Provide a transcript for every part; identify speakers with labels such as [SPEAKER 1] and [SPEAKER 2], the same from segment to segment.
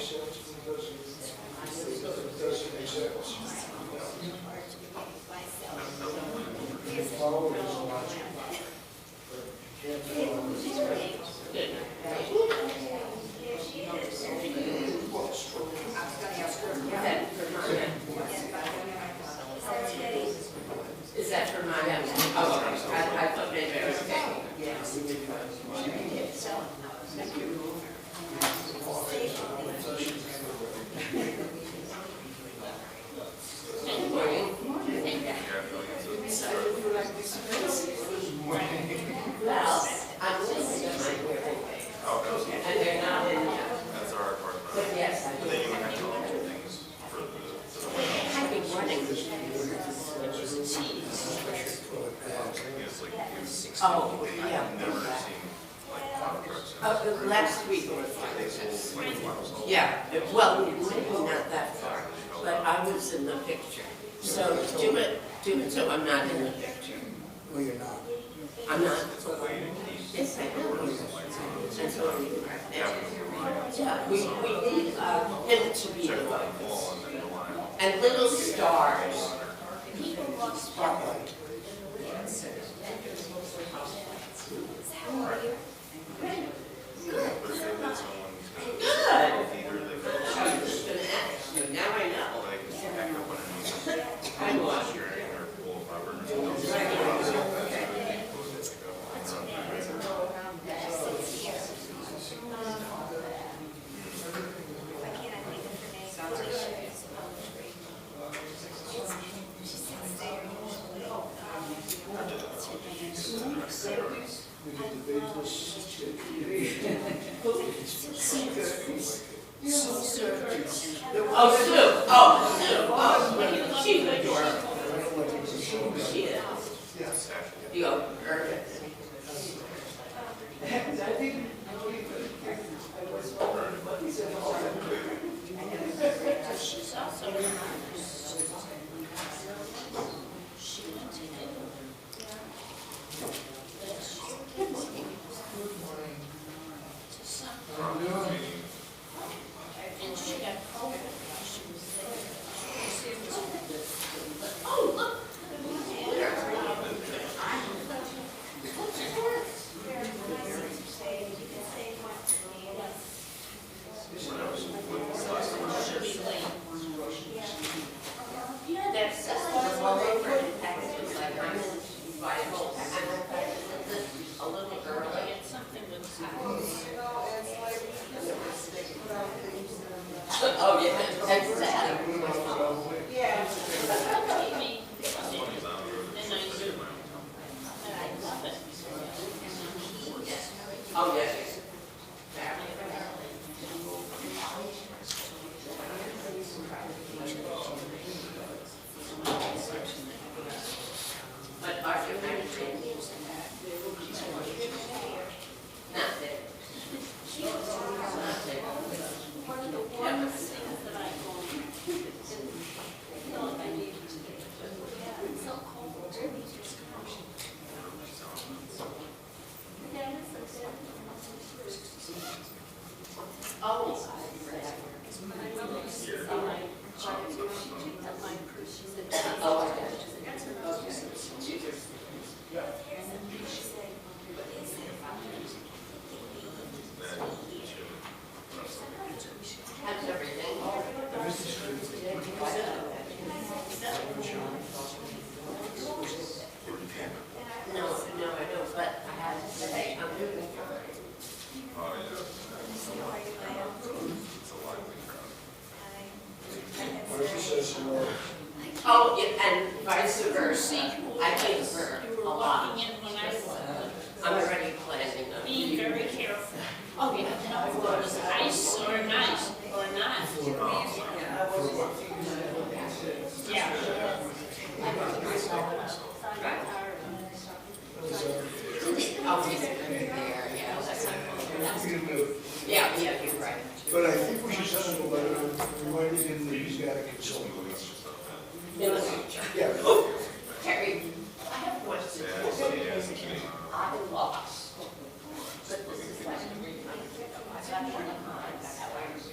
[SPEAKER 1] Is that for my house? Oh, okay. I thought maybe I was taking it. Yes. Good morning. Well, I'm listening to my hearing aids. And they're not in yet.
[SPEAKER 2] That's our part.
[SPEAKER 1] But yes, I
[SPEAKER 2] But then you have to do things for the
[SPEAKER 1] I've been running. Oh, yeah.
[SPEAKER 2] I've never seen like plow trucks.
[SPEAKER 1] Last week or yeah, well, maybe not that far, but I was in the picture. So do it so I'm not in the picture.
[SPEAKER 3] Well, you're not.
[SPEAKER 1] I'm not. Yes, I know. That's what we do right now. Yeah, we need him to be the focus. And little stars.
[SPEAKER 3] Spotlight.
[SPEAKER 1] Good. I was gonna ask you, now I know. I was.
[SPEAKER 3] We did the business.
[SPEAKER 1] Oh, Sue. Oh, Sue. Oh, she's adorable. She is.
[SPEAKER 3] Yes.
[SPEAKER 1] You go, perfect. Oh, look. Yeah, that's all over in packages, like I'm in buy a whole package a little early. Oh, yeah, exactly. Yeah. Oh, yes. But are you married? Not there. Not there. Oh, I got it. How's everything? No, I don't, but I have to say, I'm doing fine.
[SPEAKER 2] Oh, yeah. It's a lively crowd.
[SPEAKER 3] Marcia says hello.
[SPEAKER 1] Oh, yeah, and vice versa. I think her a lot. I'm already planning on.
[SPEAKER 4] Being very careful.
[SPEAKER 1] Oh, yeah.
[SPEAKER 4] Ice or not, Yeah.
[SPEAKER 1] Oh, he's there, yeah, that's not. Yeah, you're right.
[SPEAKER 3] But I think we should send him a letter reminding him that he's got a consultant.
[SPEAKER 1] In the future.
[SPEAKER 3] Yeah.
[SPEAKER 1] Oh, Terry, I have a question. I lost. But this is like 3 months ago. I got one of mine, that's how I was.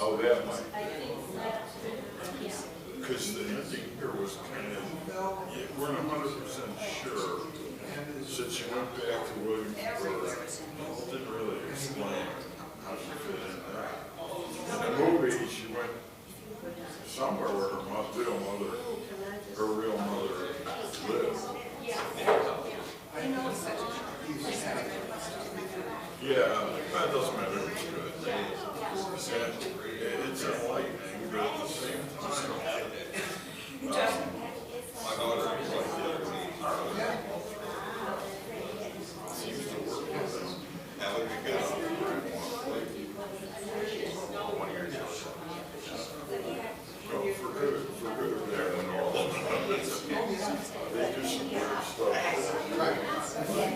[SPEAKER 2] Oh, that might. Because the ending here was kind of, yeah, we're not 100% sure. Since she went back to Williamsburg, didn't really explain how she fit in there. In the movie, she went somewhere where her real mother lived. Yeah, that doesn't matter, it's good. And it's enlightening, but at the same time, my daughter is like, seems to work with them. Now we can get on the right one year ago. No, for good or bad and all. They do some weird stuff.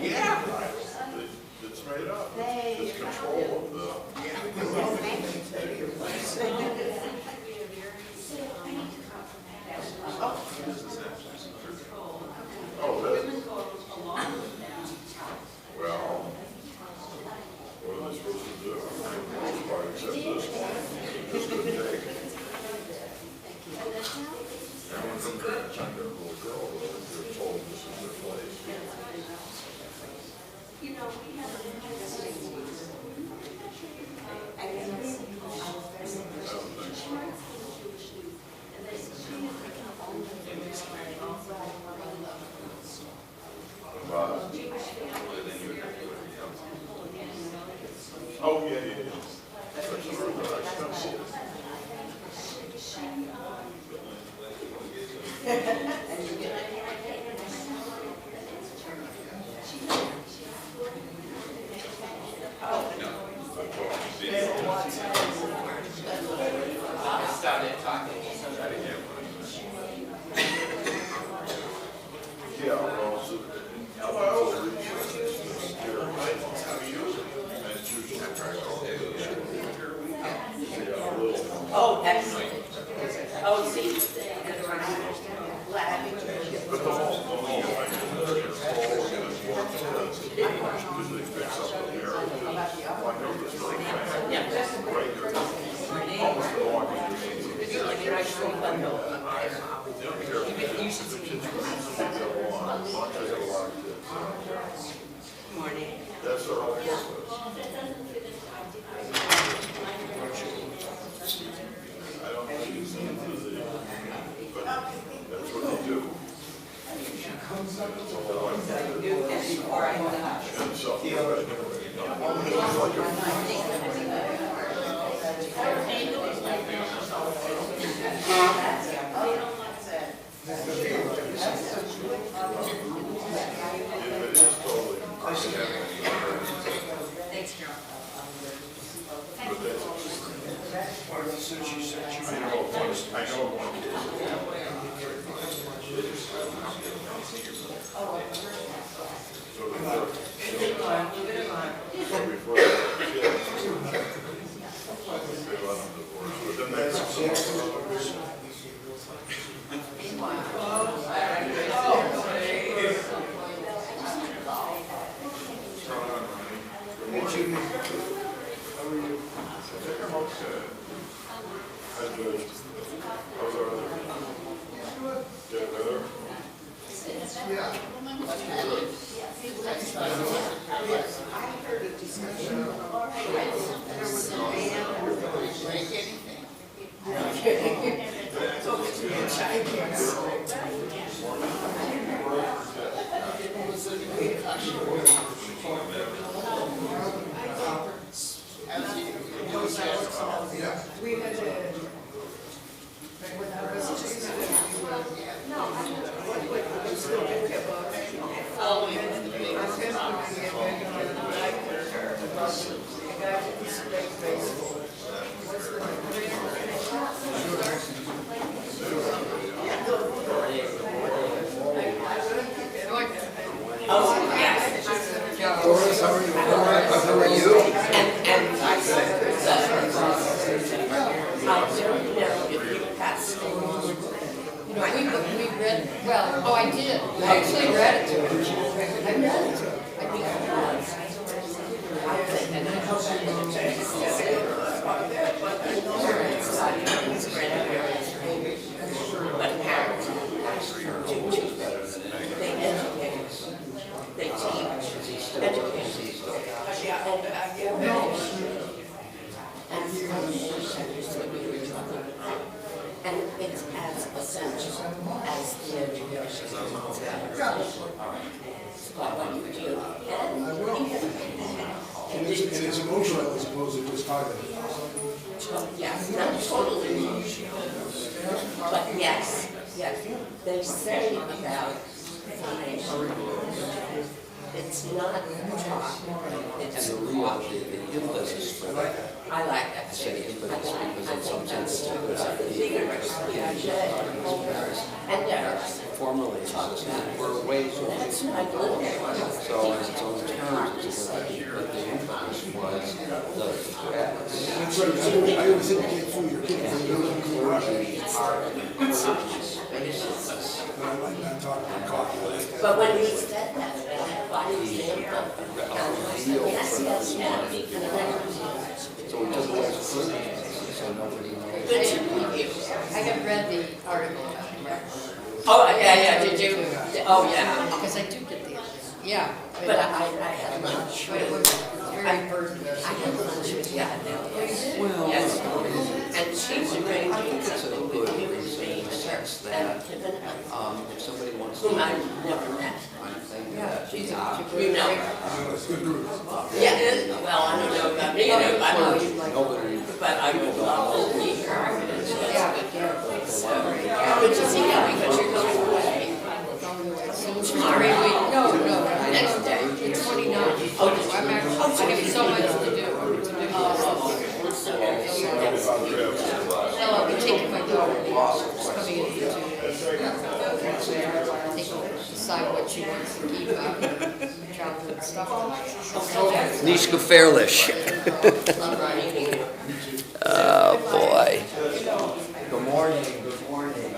[SPEAKER 2] Yeah. It's made up. It's control of the. Oh, that. Well, what are they supposed to do? Probably accept this one. Just gonna take it. Everyone from the time they're a little girl, they're told this is their place.
[SPEAKER 5] You know, we have a
[SPEAKER 2] Oh, yeah, yeah, yeah. That's sort of expensive. Yeah, well, so, hello.
[SPEAKER 1] Oh, excellent. Oh, see.
[SPEAKER 2] But the whole thing is because they fix up the narrative. I know this very fast.
[SPEAKER 1] Yeah.
[SPEAKER 2] Right there. Almost the one you
[SPEAKER 1] Like a nice little bundle.
[SPEAKER 2] don't care if the kids they go on. They have a lot of kids.
[SPEAKER 1] Morning.
[SPEAKER 2] That's our whole purpose. I don't think it's into the, but that's what they do. It's a whole lot of and so, it is totally.
[SPEAKER 5] Thanks, Carol.
[SPEAKER 2] But that's, I know one case. So before they were kids, they let them divorce, but then they got some others. Turn on, honey. Good morning. How are you? I'm okay. How's yours? How's our other? Get better?
[SPEAKER 3] Yeah.
[SPEAKER 1] I heard a discussion. There was a man who would break anything. We had a.
[SPEAKER 6] Doris, how are you? How are you?
[SPEAKER 1] And I said, how do you know if you passed?
[SPEAKER 7] You know, we read, well, oh, I did. I actually read it to her. I read it to her. I think I was. And then I hope I didn't.
[SPEAKER 1] and it's as essential as the education. But when you do,
[SPEAKER 3] And it's emotional as opposed to just cognitive.
[SPEAKER 1] yes, not totally, but yes, they say about financial, it's not talk, it's walk. I like that too. I think that's too. And there's
[SPEAKER 6] Formally, we're ways
[SPEAKER 1] that's what I look at.
[SPEAKER 6] so in its own terms, it's like, but the influence was the press.
[SPEAKER 3] That's right, I always think you can't fool your kids, they don't know who they are. But I like not talking about coffee.
[SPEAKER 1] But when you said that, by example, yes.
[SPEAKER 6] So we took away the first, so nobody knows.
[SPEAKER 1] Good to meet you.
[SPEAKER 7] I have read the article about the record.
[SPEAKER 1] Oh, yeah, did you? Oh, yeah.
[SPEAKER 7] Because I do get the, yeah.
[SPEAKER 1] But I had lunch.
[SPEAKER 7] But it was very burdened.
[SPEAKER 1] I had lunch with Yad.
[SPEAKER 6] Well,
[SPEAKER 1] Yes. And she's arranging
[SPEAKER 6] it's a
[SPEAKER 1] something
[SPEAKER 6] good
[SPEAKER 1] with you
[SPEAKER 6] reason in the sense
[SPEAKER 1] and
[SPEAKER 6] that,
[SPEAKER 1] Kevin,
[SPEAKER 6] if somebody wants to.
[SPEAKER 1] whom I've never met.
[SPEAKER 6] I'm thinking
[SPEAKER 7] Yeah,
[SPEAKER 6] that.
[SPEAKER 7] she's
[SPEAKER 1] You know her.
[SPEAKER 3] It's a good group.
[SPEAKER 1] Yeah, well, I don't know about me, I know,
[SPEAKER 6] Nobody.
[SPEAKER 1] but I would love to meet her.
[SPEAKER 7] Yeah,
[SPEAKER 1] So, good to see you because you're going away. Tomorrow?
[SPEAKER 7] No, next day, the 29th. Oh, I'm actually, I have so much to do. No, I'll be taking my daughter, she's coming in here too. Decide what she wants to keep out of childhood stuff.
[SPEAKER 6] Nishka Fairlish. Oh, boy. Good morning, good morning.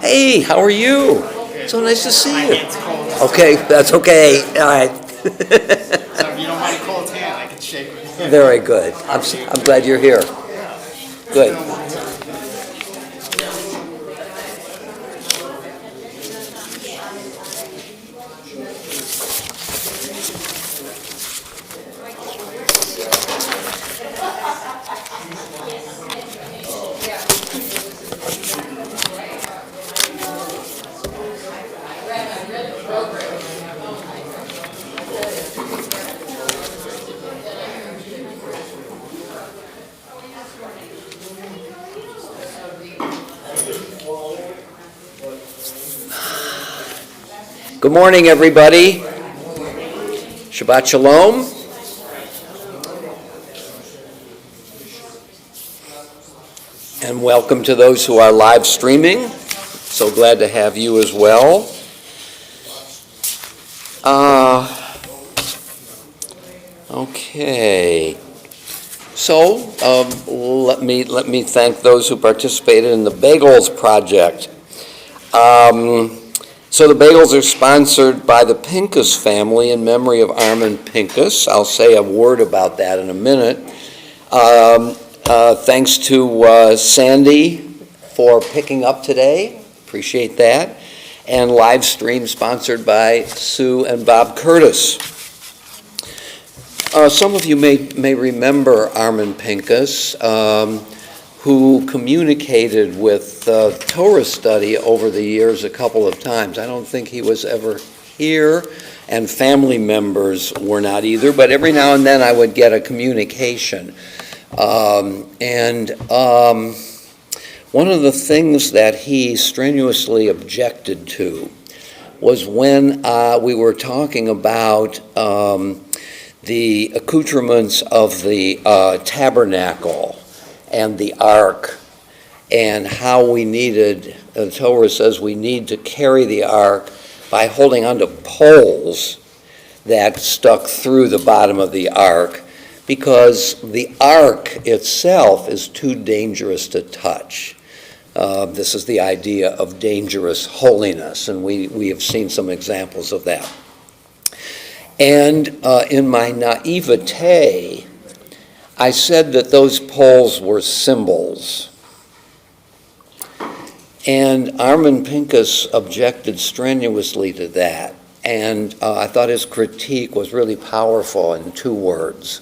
[SPEAKER 6] Hey, how are you? So nice to see you. Okay, that's okay. All right.
[SPEAKER 5] So if you don't mind a cold hand, I can shake with you.
[SPEAKER 6] Very good. I'm glad you're here. Good. Good morning, everybody. Shabbat Shalom. And welcome to those who are live streaming. So glad to have you as well. Okay. So let me thank those who participated in the Bagels project. So the bagels are sponsored by the Pincus family in memory of Armin Pincus. I'll say a word about that in a minute. Thanks to Sandy for picking up today. Appreciate that. And live stream sponsored by Sue and Bob Curtis. Some of you may remember Armin Pincus, who communicated with Torah Study over the years a couple of times. I don't think he was ever here, and family members were not either, but every now and then I would get a communication. One of the things that he strenuously objected to was when we were talking about the accoutrements of the tabernacle and the ark, and how we needed, the Torah says we need to carry the ark by holding onto poles that stuck through the bottom of the ark, because the ark itself is too dangerous to touch. This is the idea of dangerous holiness, and we have seen some examples of that. And in my naivete, I said that those poles were symbols. And Armin Pincus objected strenuously to that. And I thought his critique was really powerful in 2 words.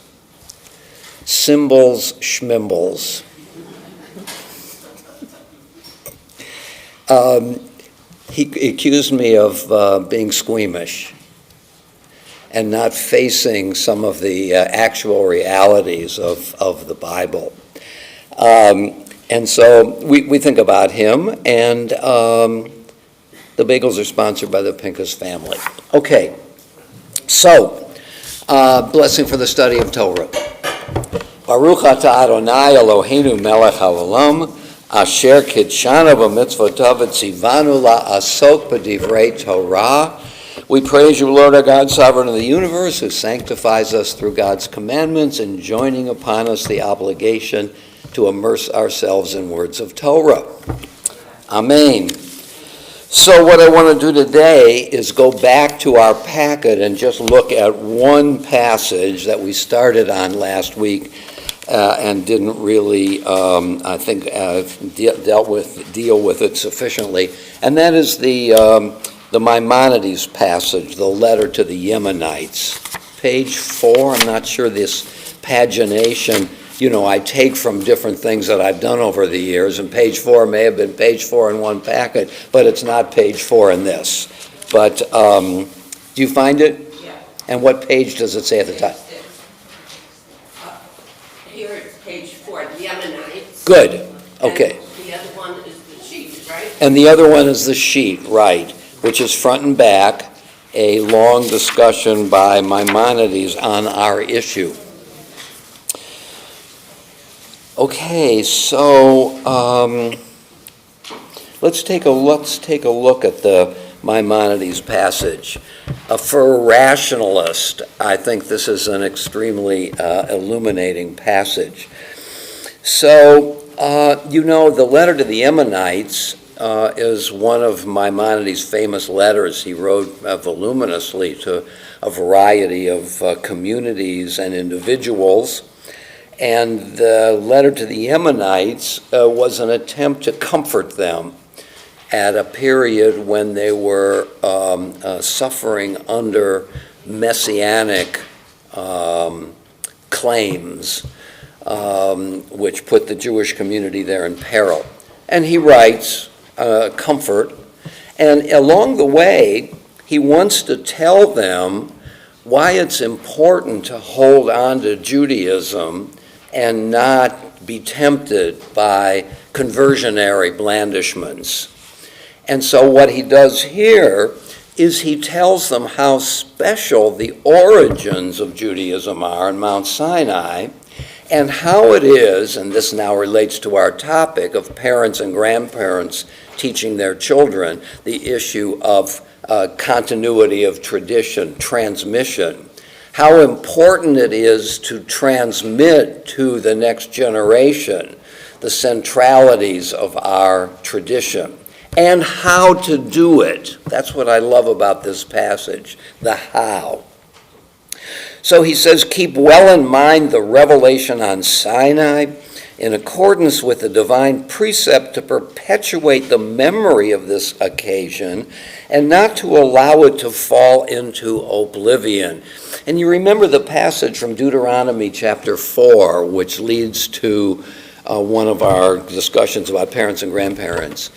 [SPEAKER 6] Symbols, schmimbles. He accused me of being squeamish and not facing some of the actual realities of the Bible. And so we think about him, and the bagels are sponsored by the Pincus family. Okay, so blessing for the study of Torah. Baruch atah Adonai Eloheinu melech haolam, asher kidshanu b'mitzvotav v'tzivanu la'asok b'divrei Torah. We praise you, Lord our God, sovereign of the universe, who sanctifies us through God's commandments and joining upon us the obligation to immerse ourselves in words of Torah. Amen. So what I want to do today is go back to our packet and just look at one passage that we started on last week and didn't really, I think, deal with it sufficiently. And that is the Maimonides passage, the letter to the Yemenites. Page 4, I'm not sure this pagination, I take from different things that I've done over the years, and page 4 may have been page 4 in one packet, but it's not page 4 in this. But do you find it?
[SPEAKER 1] Yeah.
[SPEAKER 6] And what page does it say at the top?
[SPEAKER 1] Here it's page 4, the Yemenites.
[SPEAKER 6] Good, okay.
[SPEAKER 1] And the other one is the sheet, right?
[SPEAKER 6] And the other one is the sheet, right, which is front and back, a long discussion by Maimonides on our issue. Okay, so let's take a look at the Maimonides passage. For a rationalist, I think this is an extremely illuminating passage. So, the letter to the Yemenites is one of Maimonides' famous letters. He wrote voluminously to a variety of communities and individuals. And the letter to the Yemenites was an attempt to comfort them at a period when they were suffering under messianic claims, which put the Jewish community there in peril. And he writes comfort, and along the way, he wants to tell them why it's important to hold on to Judaism and not be tempted by conversionary blandishments. And so what he does here is he tells them how special the origins of Judaism are in Mount Sinai, and how it is, and this now relates to our topic of parents and grandparents teaching their children, the issue of continuity of tradition, transmission. How important it is to transmit to the next generation the centralities of our tradition and how to do it. That's what I love about this passage, the how. So he says, keep well in mind the revelation on Sinai in accordance with the divine precept to perpetuate the memory of this occasion and not to allow it to fall into oblivion. And you remember the passage from Deuteronomy chapter 4, which leads to one of our discussions about parents and grandparents.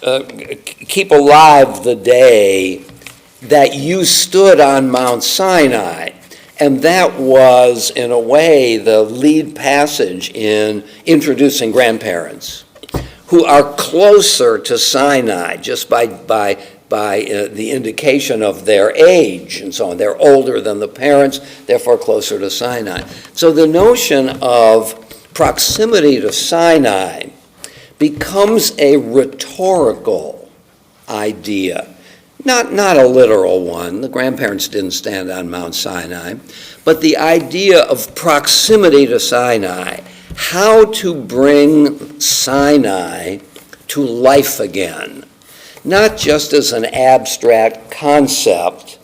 [SPEAKER 6] Keep alive the day that you stood on Mount Sinai. And that was, in a way, the lead passage in introducing grandparents who are closer to Sinai just by the indication of their age and so on. They're older than the parents, therefore closer to Sinai. So the notion of proximity to Sinai becomes a rhetorical idea. Not a literal one. The grandparents didn't stand on Mount Sinai. But the idea of proximity to Sinai, how to bring Sinai to life again, not just as an abstract concept,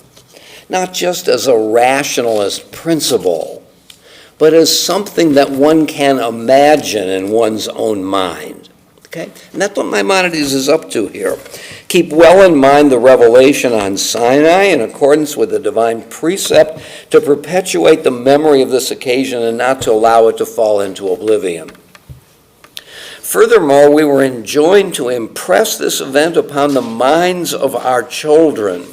[SPEAKER 6] not just as a rationalist principle, but as something that one can imagine in one's own mind. Okay? And that's what Maimonides is up to here. Keep well in mind the revelation on Sinai in accordance with the divine precept to perpetuate the memory of this occasion and not to allow it to fall into oblivion. Furthermore, we were enjoined to impress this event upon the minds of our children.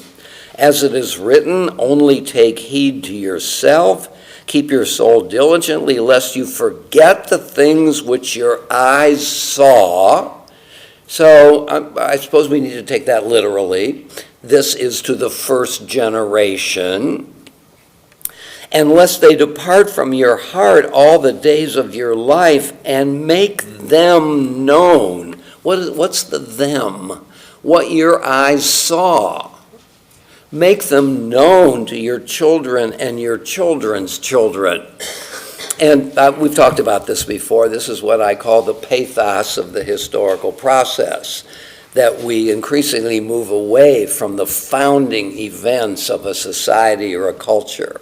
[SPEAKER 6] As it is written, only take heed to yourself, keep your soul diligently, lest you forget the things which your eyes saw. So I suppose we need to take that literally. This is to the first generation. And lest they depart from your heart all the days of your life and make them known. What's the them? What your eyes saw. Make them known to your children and your children's children. And we've talked about this before. This is what I call the pathos of the historical process, that we increasingly move away from the founding events of a society or a culture.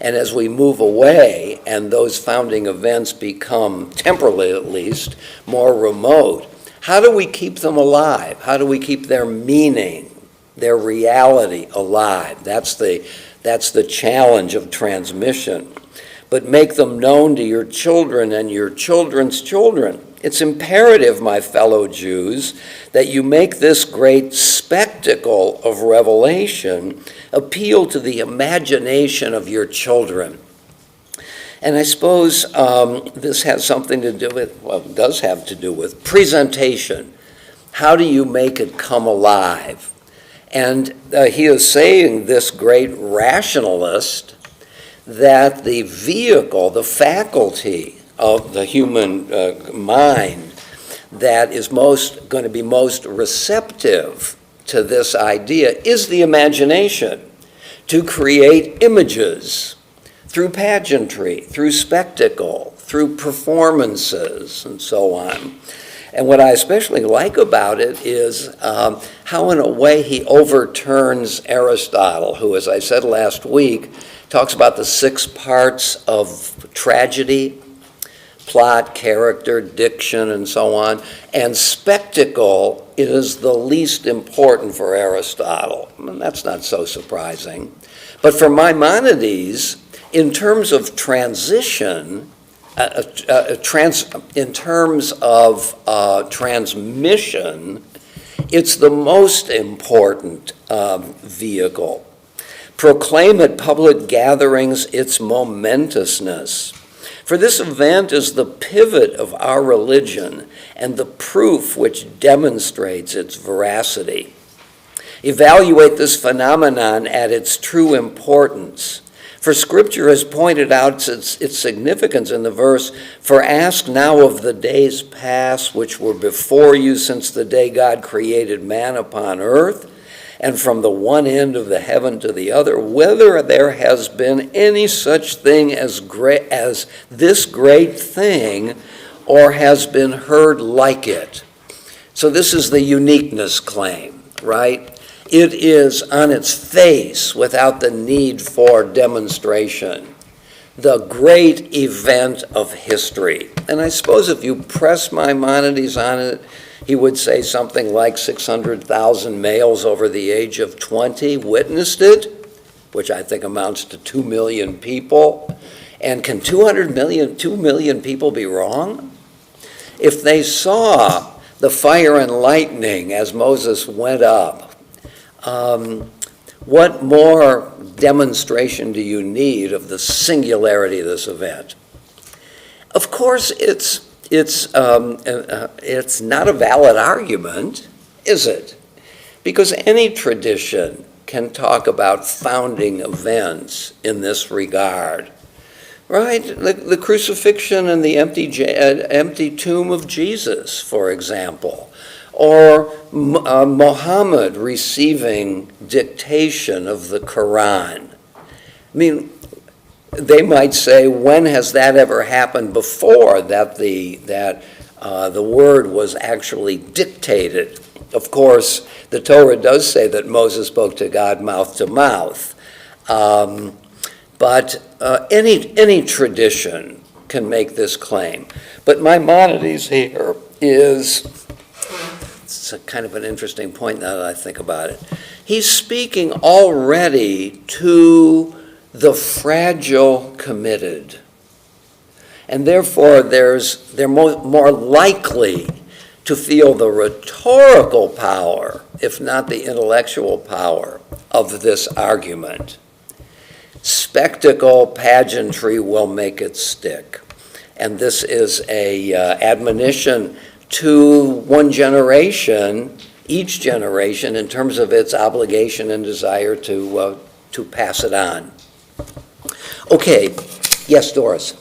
[SPEAKER 6] And as we move away and those founding events become, temporarily at least, more remote, how do we keep them alive? How do we keep their meaning, their reality alive? That's the challenge of transmission. But make them known to your children and your children's children. It's imperative, my fellow Jews, that you make this great spectacle of revelation appeal to the imagination of your children. And I suppose this has something to do with, well, it does have to do with presentation. How do you make it come alive? And he is saying, this great rationalist, that the vehicle, the faculty of the human mind that is going to be most receptive to this idea is the imagination, to create images through pageantry, through spectacle, through performances, and so on. And what I especially like about it is how, in a way, he overturns Aristotle, who, as I said last week, talks about the 6 parts of tragedy: plot, character, diction, and so on. And spectacle is the least important for Aristotle. And that's not so surprising. But for Maimonides, in terms of transition, in terms of transmission, it's the most important vehicle. Proclaim at public gatherings its momentousness. For this event is the pivot of our religion and the proof which demonstrates its veracity. Evaluate this phenomenon at its true importance. For Scripture has pointed out its significance in the verse, "For ask now of the days past which were before you since the day God created man upon earth, and from the one end of the heaven to the other, whether there has been any such thing as this great thing, or has been heard like it." So this is the uniqueness claim, right? It is on its face, without the need for demonstration, the great event of history. And I suppose if you press Maimonides on it, he would say something like 600,000 males over the age of 20 witnessed it, which I think amounts to 2 million people. And can 2 million people be wrong? If they saw the fire and lightning as Moses went up, what more demonstration do you need of the singularity of this event? Of course, it's not a valid argument, is it? Because any tradition can talk about founding events in this regard, right? The crucifixion and the empty tomb of Jesus, for example, or Muhammad receiving dictation of the Quran. I mean, they might say, when has that ever happened before, that the word was actually dictated? Of course, the Torah does say that Moses spoke to God mouth to mouth. But any tradition can make this claim. But Maimonides here it's a kind of an interesting point now that I think about it. He's speaking already to the fragile committed. And therefore, they're more likely to feel the rhetorical power, if not the intellectual power, of this argument. Spectacle, pageantry will make it stick. And this is a admonition to one generation, each generation, in terms of its obligation and desire to pass it on. Okay, yes, Doris.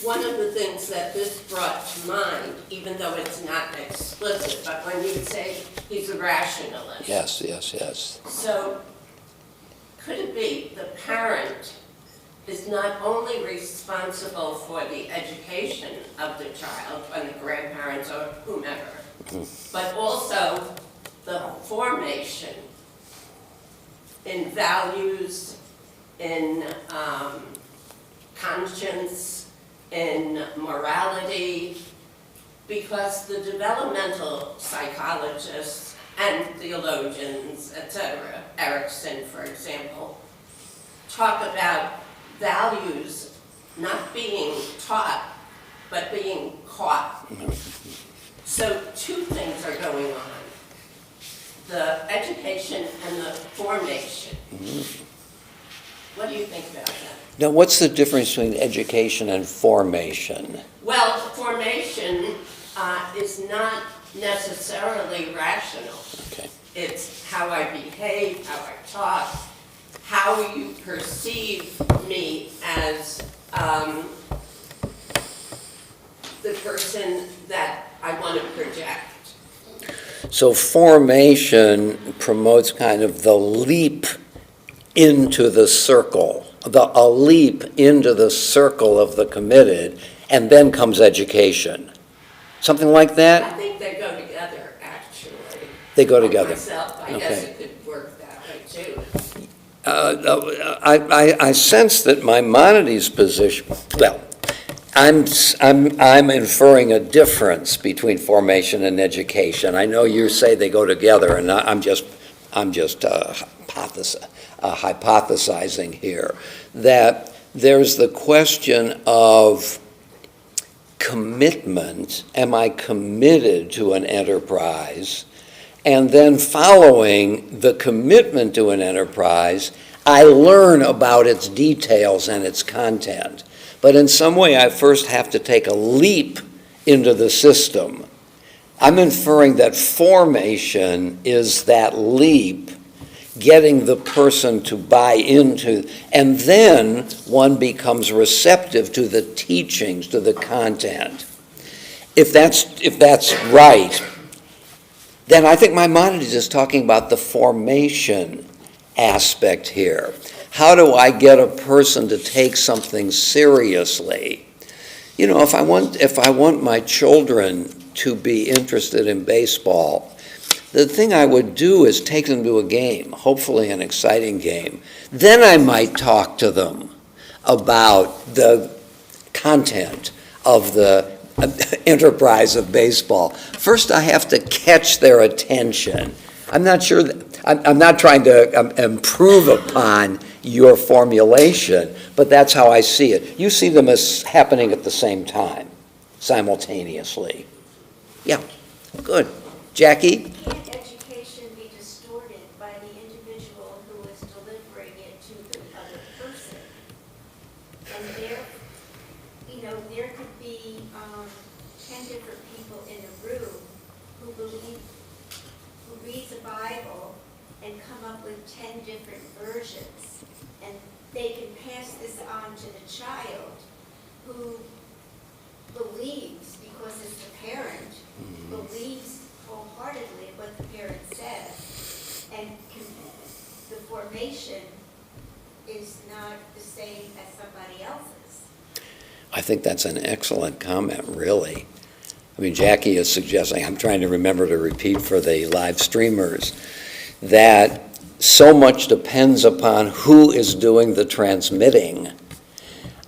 [SPEAKER 1] One of the things that this brought to mind, even though it's not explicit, but when you say he's a rationalist.
[SPEAKER 6] Yes.
[SPEAKER 1] So could it be the parent is not only responsible for the education of the child, and the grandparents or whomever, but also the formation in values, in conscience, in morality, because the developmental psychologists and theologians, etc., Erickson, for example, talk about values not being taught, but being caught. So two things are going on: the education and the formation. What do you think about that?
[SPEAKER 6] Now, what's the difference between education and formation?
[SPEAKER 1] Well, formation is not necessarily rational.
[SPEAKER 6] Okay.
[SPEAKER 1] It's how I behave, how I talk, how you perceive me as the person that I want to project.
[SPEAKER 6] So formation promotes kind of the leap into the circle, a leap into the circle of the committed, and then comes education. Something like
[SPEAKER 1] I
[SPEAKER 6] that?
[SPEAKER 1] think they go together, actually.
[SPEAKER 6] They go together.
[SPEAKER 1] Myself, I guess
[SPEAKER 6] Okay.
[SPEAKER 1] it could work that way too.
[SPEAKER 6] I sense that Maimonides' position, well, I'm inferring a difference between formation and education. I know you say they go together, and I'm just hypothesizing here, that there's the question of commitment. Am I committed to an enterprise? And then following the commitment to an enterprise, I learn about its details and its content. But in some way, I first have to take a leap into the system. I'm inferring that formation is that leap, getting the person to buy into, and then one becomes receptive to the teachings, to the content. If that's right, then I think Maimonides is talking about the formation aspect here. How do I get a person to take something seriously? You know, if I want my children to be interested in baseball, the thing I would do is take them to a game, hopefully an exciting game. Then I might talk to them about the content of the enterprise of baseball. First, I have to catch their attention. I'm not sure I'm not trying to improve upon your formulation, but that's how I see it. You see them as happening at the same time, simultaneously. Yeah, good. Jackie?
[SPEAKER 8] Can't education be distorted by the individual who is delivering it to the other person? And there could be 10 different people in a room who reads the Bible and come up with 10 different versions. And they can pass this on to the child who believes, because it's the parent, believes wholeheartedly what the parent says. And the formation is not the same as somebody else's.
[SPEAKER 6] I think that's an excellent comment, really. I mean, Jackie is suggesting, I'm trying to remember to repeat for the live streamers, that so much depends upon who is doing the transmitting,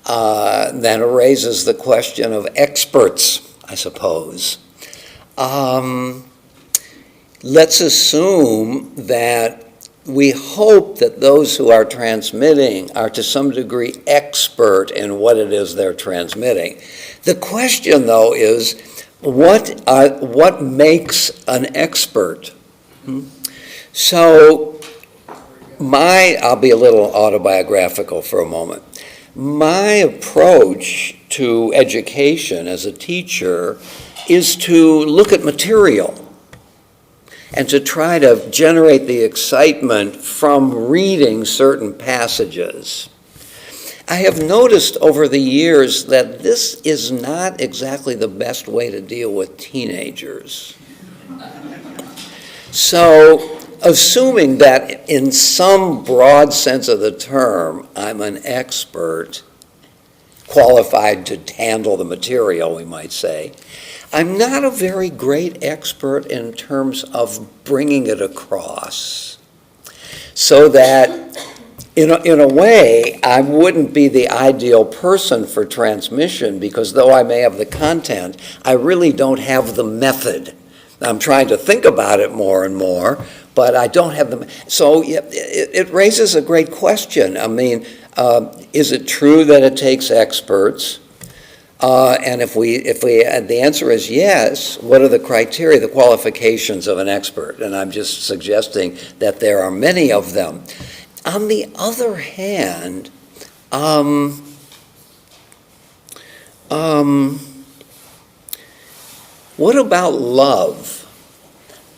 [SPEAKER 6] that it raises the question of experts, I suppose. Let's assume that we hope that those who are transmitting are to some degree expert in what it is they're transmitting. The question, though, is what makes an expert? So I'll be a little autobiographical for a moment. My approach to education as a teacher is to look at material and to try to generate the excitement from reading certain passages. I have noticed over the years that this is not exactly the best way to deal with teenagers. So, assuming that in some broad sense of the term, I'm an expert, qualified to handle the material, we might say, I'm not a very great expert in terms of bringing it across. So that, in a way, I wouldn't be the ideal person for transmission, because though I may have the content, I really don't have the method. I'm trying to think about it more and more, but I don't have the. So it raises a great question. I mean, is it true that it takes experts? And if the answer is yes, what are the criteria, the qualifications of an expert? And I'm just suggesting that there are many of them. On the other hand, what about love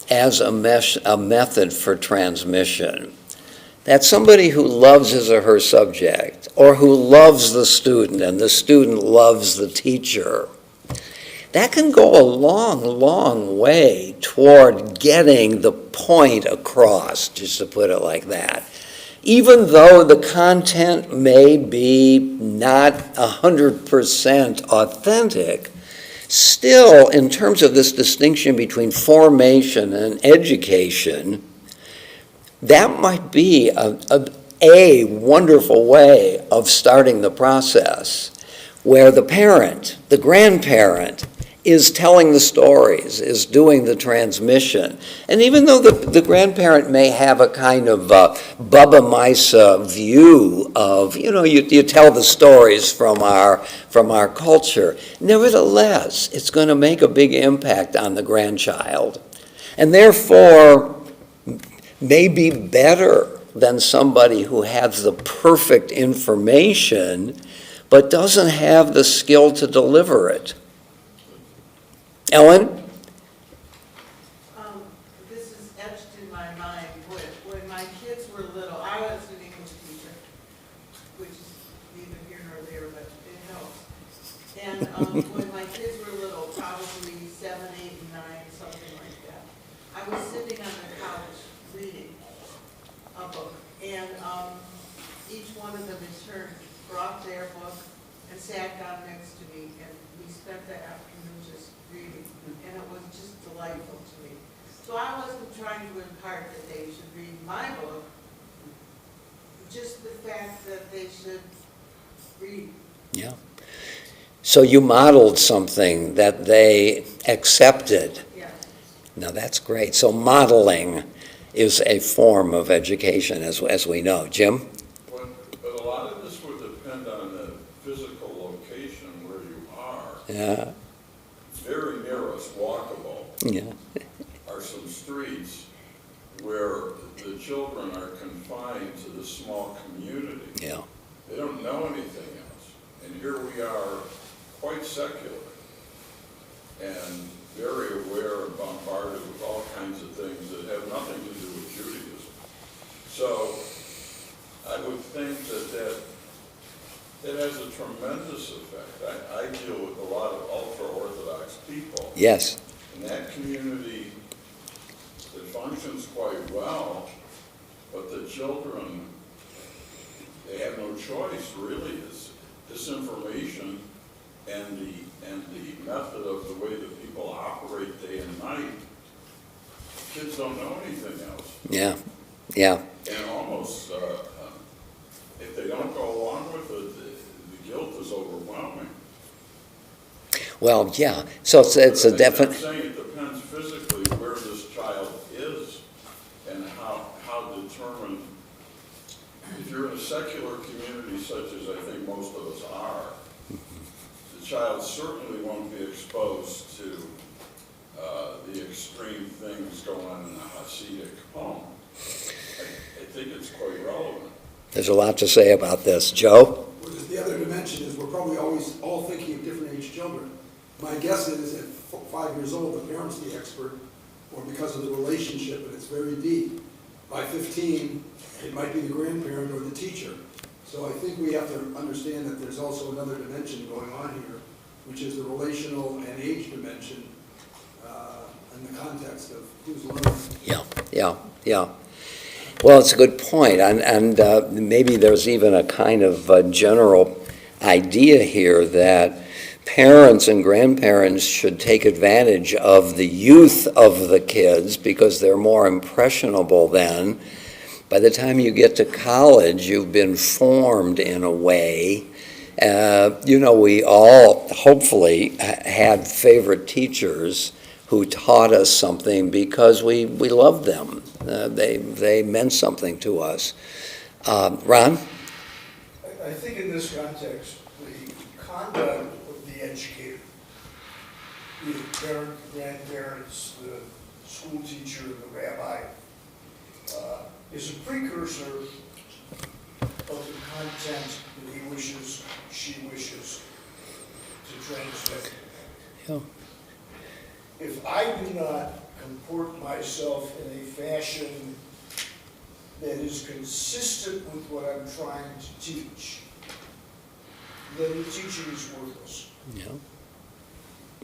[SPEAKER 6] as a method for transmission? That somebody who loves his or her subject, or who loves the student and the student loves the teacher, that can go a long, long way toward getting the point across, just to put it like that. Even though the content may be not 100% authentic, still, in terms of this distinction between formation and education, that might be a wonderful way of starting the process, where the parent, the grandparent, is telling the stories, is doing the transmission. And even though the grandparent may have a kind of Baba Misa view of, you tell the stories from our culture, nevertheless, it's going to make a big impact on the grandchild. And therefore, may be better than somebody who has the perfect information but doesn't have the skill to deliver it. Ellen?
[SPEAKER 9] This is etched in my mind. When my kids were little, I was an English teacher, which is neither here nor there, but it helps. And when my kids were little, probably 7, 8, and 9, something like that, I was sitting on the couch reading a book, and each one of them in turn brought their book and sat down next to me, and we spent the afternoon just reading, and it was just delightful to me. So I wasn't trying to impart that they should read my book, just the fact that they should read.
[SPEAKER 6] Yeah. So you modeled something that they accepted.
[SPEAKER 9] Yeah.
[SPEAKER 6] Now that's great. So modeling is a form of education, as we know. Jim?
[SPEAKER 2] But a lot of this would depend on the physical location where you are.
[SPEAKER 6] Yeah.
[SPEAKER 2] Very near us, walkable,
[SPEAKER 6] Yeah.
[SPEAKER 2] are some streets where the children are confined to the small community.
[SPEAKER 6] Yeah.
[SPEAKER 2] They don't know anything else. And here we are, quite secular, and very aware and bombarded with all kinds of things that have nothing to do with Judaism. So I would think that it has a tremendous effect. I deal with a lot of ultra-Orthodox people.
[SPEAKER 6] Yes.
[SPEAKER 2] In that community, it functions quite well, but the children, they have no choice, really. This information and the method of the way that people operate day and night, kids don't know anything else.
[SPEAKER 6] Yeah. Yeah.
[SPEAKER 2] And almost, if they don't go along with it, the guilt is overwhelming.
[SPEAKER 6] Well, yeah. So it's a definite.
[SPEAKER 2] I'm saying it depends physically where this child is and how determined. If you're in a secular community such as I think most of us are, the child certainly won't be exposed to the extreme things going on in a Hasidic home. I think it's quite relevant.
[SPEAKER 6] There's a lot to say about this. Joe?
[SPEAKER 3] The other dimension is we're probably always all thinking of different age children. My guess is at 5 years old, the parent's the expert, or because of the relationship, and it's very deep. By 15, it might be the grandparent or the teacher. So I think we have to understand that there's also another dimension going on here, which is the relational and age dimension in the context of who's learning.
[SPEAKER 6] Yeah. Well, it's a good point, and maybe there's even a kind of general idea here that parents and grandparents should take advantage of the youth of the kids because they're more impressionable then. By the time you get to college, you've been formed in a way. We all hopefully had favorite teachers who taught us something because we loved them. They meant something to us. Ron?
[SPEAKER 3] I think in this context, the conduct of the educator, either parent, grandparents, the school teacher, the rabbi, is a precursor of the content that he wishes, she wishes to transmit.
[SPEAKER 6] Yeah.
[SPEAKER 3] If I do not comport myself in a fashion that is consistent with what I'm trying to teach, then the teaching is worthless.
[SPEAKER 6] Yeah.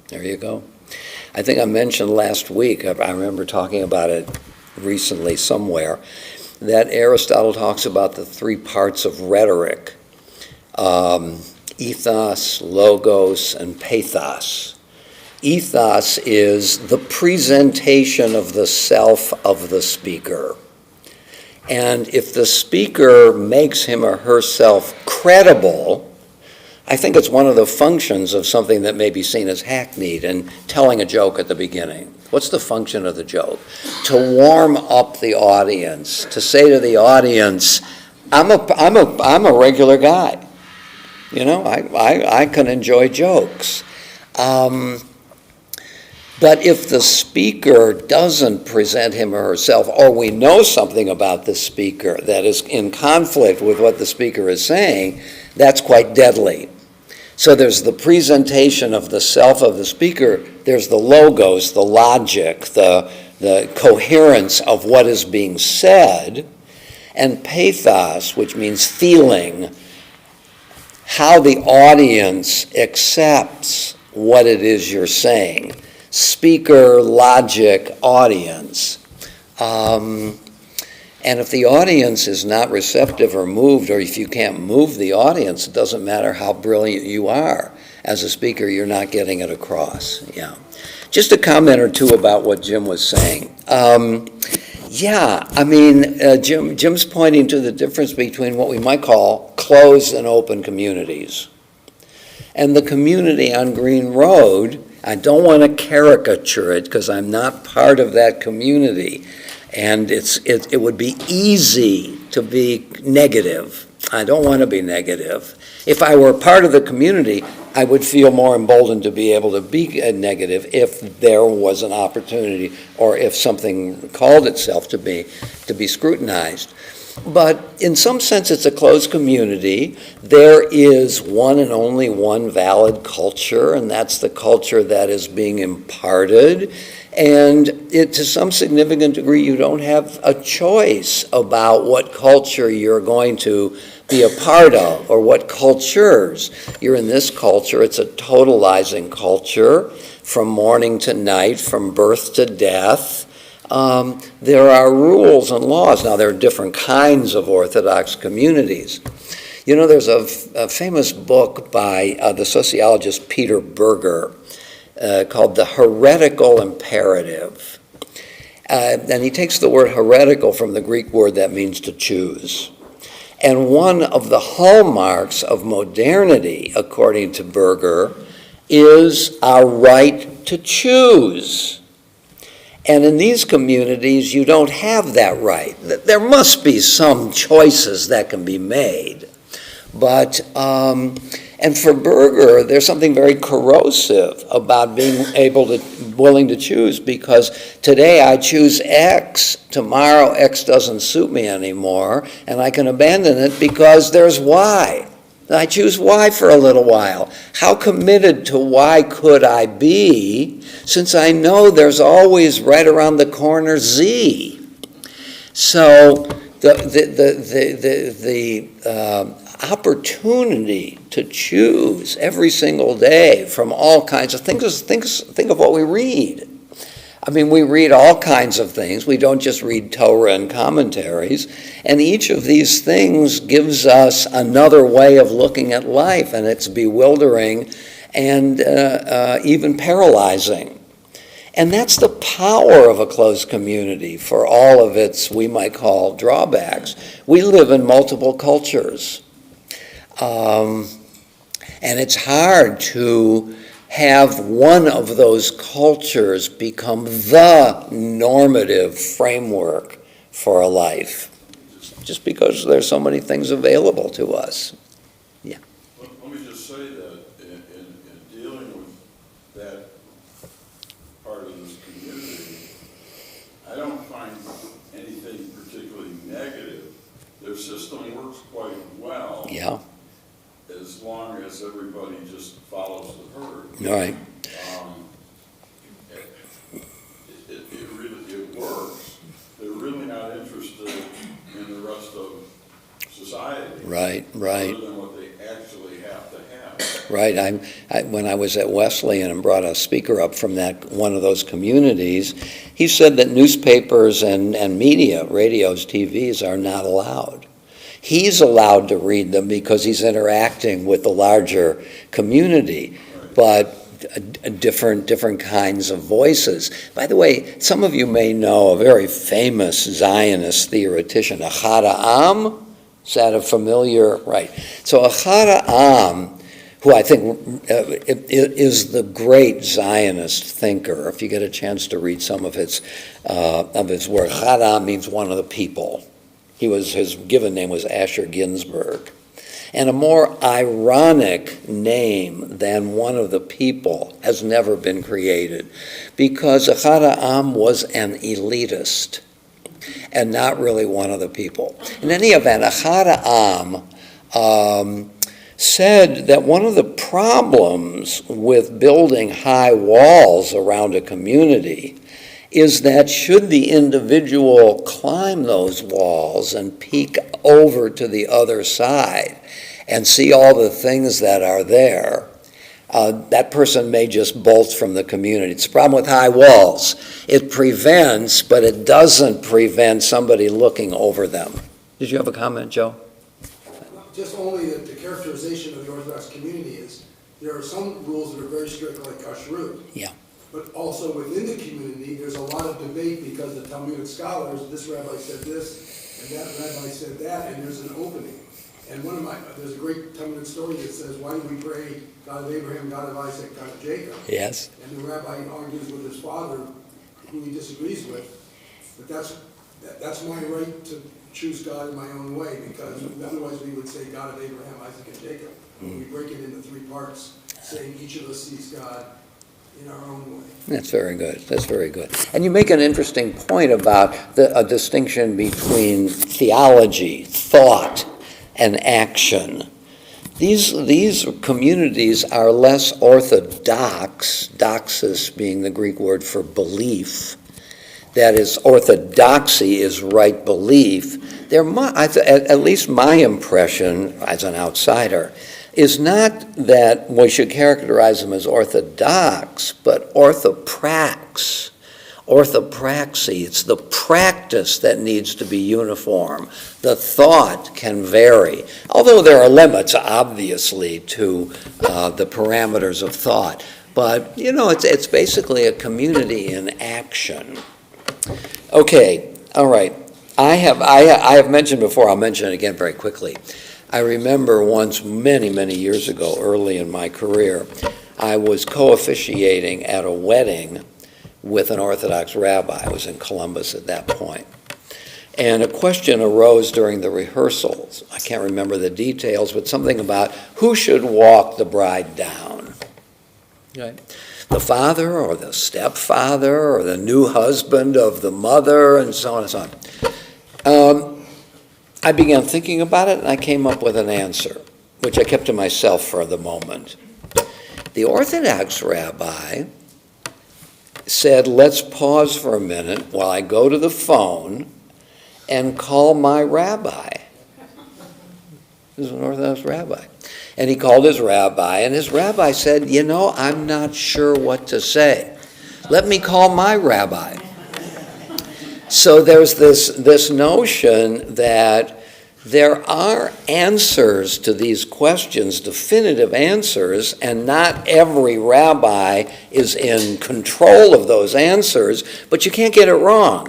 [SPEAKER 6] There you go. I think I mentioned last week, I remember talking about it recently somewhere, that Aristotle talks about the 3 parts of rhetoric, ethos, logos, and pathos. Ethos is the presentation of the self of the speaker. And if the speaker makes him or herself credible, I think it's one of the functions of something that may be seen as hackneyed and telling a joke at the beginning. What's the function of the joke? To warm up the audience, to say to the audience, I'm a regular guy. I can enjoy jokes. But if the speaker doesn't present him or herself, or we know something about the speaker that is in conflict with what the speaker is saying, that's quite deadly. So there's the presentation of the self of the speaker, there's the logos, the logic, the coherence of what is being said, and pathos, which means feeling, how the audience accepts what it is you're saying. Speaker, logic, audience. And if the audience is not receptive or moved, or if you can't move the audience, it doesn't matter how brilliant you are. as a speaker, you're not getting it across, yeah. Just a comment or two about what Jim was saying. Jim's pointing to the difference between what we might call closed and open communities. And the community on Green Road, I don't want to caricature it because I'm not part of that community. And it would be easy to be negative. I don't want to be negative. If I were part of the community, I would feel more emboldened to be able to be negative if there was an opportunity or if something called itself to be scrutinized. But in some sense, it's a closed community. There is one and only one valid culture, and that's the culture that is being imparted. And to some significant degree, you don't have a choice about what culture you're going to be a part of or what cultures. You're in this culture. It's a totalizing culture from morning to night, from birth to death. There are rules and laws. Now, there are different kinds of Orthodox communities. You know, there's a famous book by the sociologist Peter Berger called The Heretical Imperative. And he takes the word heretical from the Greek word that means to choose. And one of the hallmarks of modernity, according to Berger, is our right to choose. And in these communities, you don't have that right. There must be some choices that can be made. But, and for Berger, there's something very corrosive about being willing to choose, because today I choose X, tomorrow X doesn't suit me anymore, and I can abandon it because there's Y. I choose Y for a little while. How committed to Y could I be, since I know there's always right around the corner Z? So the opportunity to choose every single day from all kinds of things. Think of what we read. I mean, we read all kinds of things. We don't just read Torah and commentaries. And each of these things gives us another way of looking at life, and it's bewildering and even paralyzing. And that's the power of a closed community for all of its, we might call, drawbacks. We live in multiple cultures. And it's hard to have one of those cultures become the normative framework for a life, just because there's so many things available to us. Yeah.
[SPEAKER 2] Let me just say that in dealing with that part of this community, I don't find anything particularly negative. Their system works quite well.
[SPEAKER 6] Yeah.
[SPEAKER 2] As long as everybody just follows the herd.
[SPEAKER 6] All right.
[SPEAKER 2] It works. They're really not interested in the rest of society.
[SPEAKER 6] Right.
[SPEAKER 2] Other than what they actually have to have.
[SPEAKER 6] Right. When I was at Wesleyan and brought a speaker up from one of those communities, he said that newspapers and media, radios, TVs, are not allowed. He's allowed to read them because he's interacting with the larger community, but different kinds of voices. By the way, some of you may know a very famous Zionist theoretician, Ahad Ha'am. Is that a familiar? Right. So Ahad Ha'am, who I think is the great Zionist thinker. If you get a chance to read some of his work, Ahad Ha'am means one of the people. His given name was Asher Ginsburg. And a more ironic name than one of the people has never been created, because Ahad Ha'am was an elitist and not really one of the people. In any event, Ahad Ha'am said that one of the problems with building high walls around a community is that should the individual climb those walls and peek over to the other side and see all the things that are there, that person may just bolt from the community. It's a problem with high walls. It prevents, but it doesn't prevent somebody looking over them. Did you have a comment, Joe?
[SPEAKER 3] Just only that the characterization of the Orthodox community is there are some rules that are very strict, like kashrut.
[SPEAKER 6] Yeah.
[SPEAKER 3] But also within the community, there's a lot of debate because the Talmudic scholars, this rabbi said this, and that rabbi said that, and there's an opening. And there's a great Talmudic story that says, why do we pray God of Abraham, God of Isaac, God of Jacob?
[SPEAKER 6] Yes.
[SPEAKER 3] And the rabbi argues with his father, who he disagrees with, but that's my right to choose God in my own way, because otherwise we would say God of Abraham, Isaac, and Jacob. We break it into three parts, saying each of us sees God in our own way.
[SPEAKER 6] That's very good. That's very good. And you make an interesting point about a distinction between theology, thought, and action. These communities are less orthodox, doxis being the Greek word for belief. That is, orthodoxy is right belief. At least my impression as an outsider is not that we should characterize them as orthodox, but orthoprax. Orthopraxy, it's the practice that needs to be uniform. The thought can vary, although there are limits, obviously, to the parameters of thought. But, it's basically a community in action. Okay, all right. I have mentioned before, I'll mention it again very quickly. I remember once, many, many years ago, early in my career, I was co-officiating at a wedding with an Orthodox rabbi. I was in Columbus at that point. And a question arose during the rehearsals. I can't remember the details, but something about who should walk the bride down. Okay. The father or the stepfather or the new husband of the mother, and so on and so on. I began thinking about it, and I came up with an answer, which I kept to myself for the moment. The Orthodox rabbi said, let's pause for a minute while I go to the phone and call my rabbi. This is an Orthodox rabbi. And he called his rabbi, and his rabbi said, I'm not sure what to say. Let me call my rabbi. So there's this notion that there are answers to these questions, definitive answers, and not every rabbi is in control of those answers, but you can't get it wrong.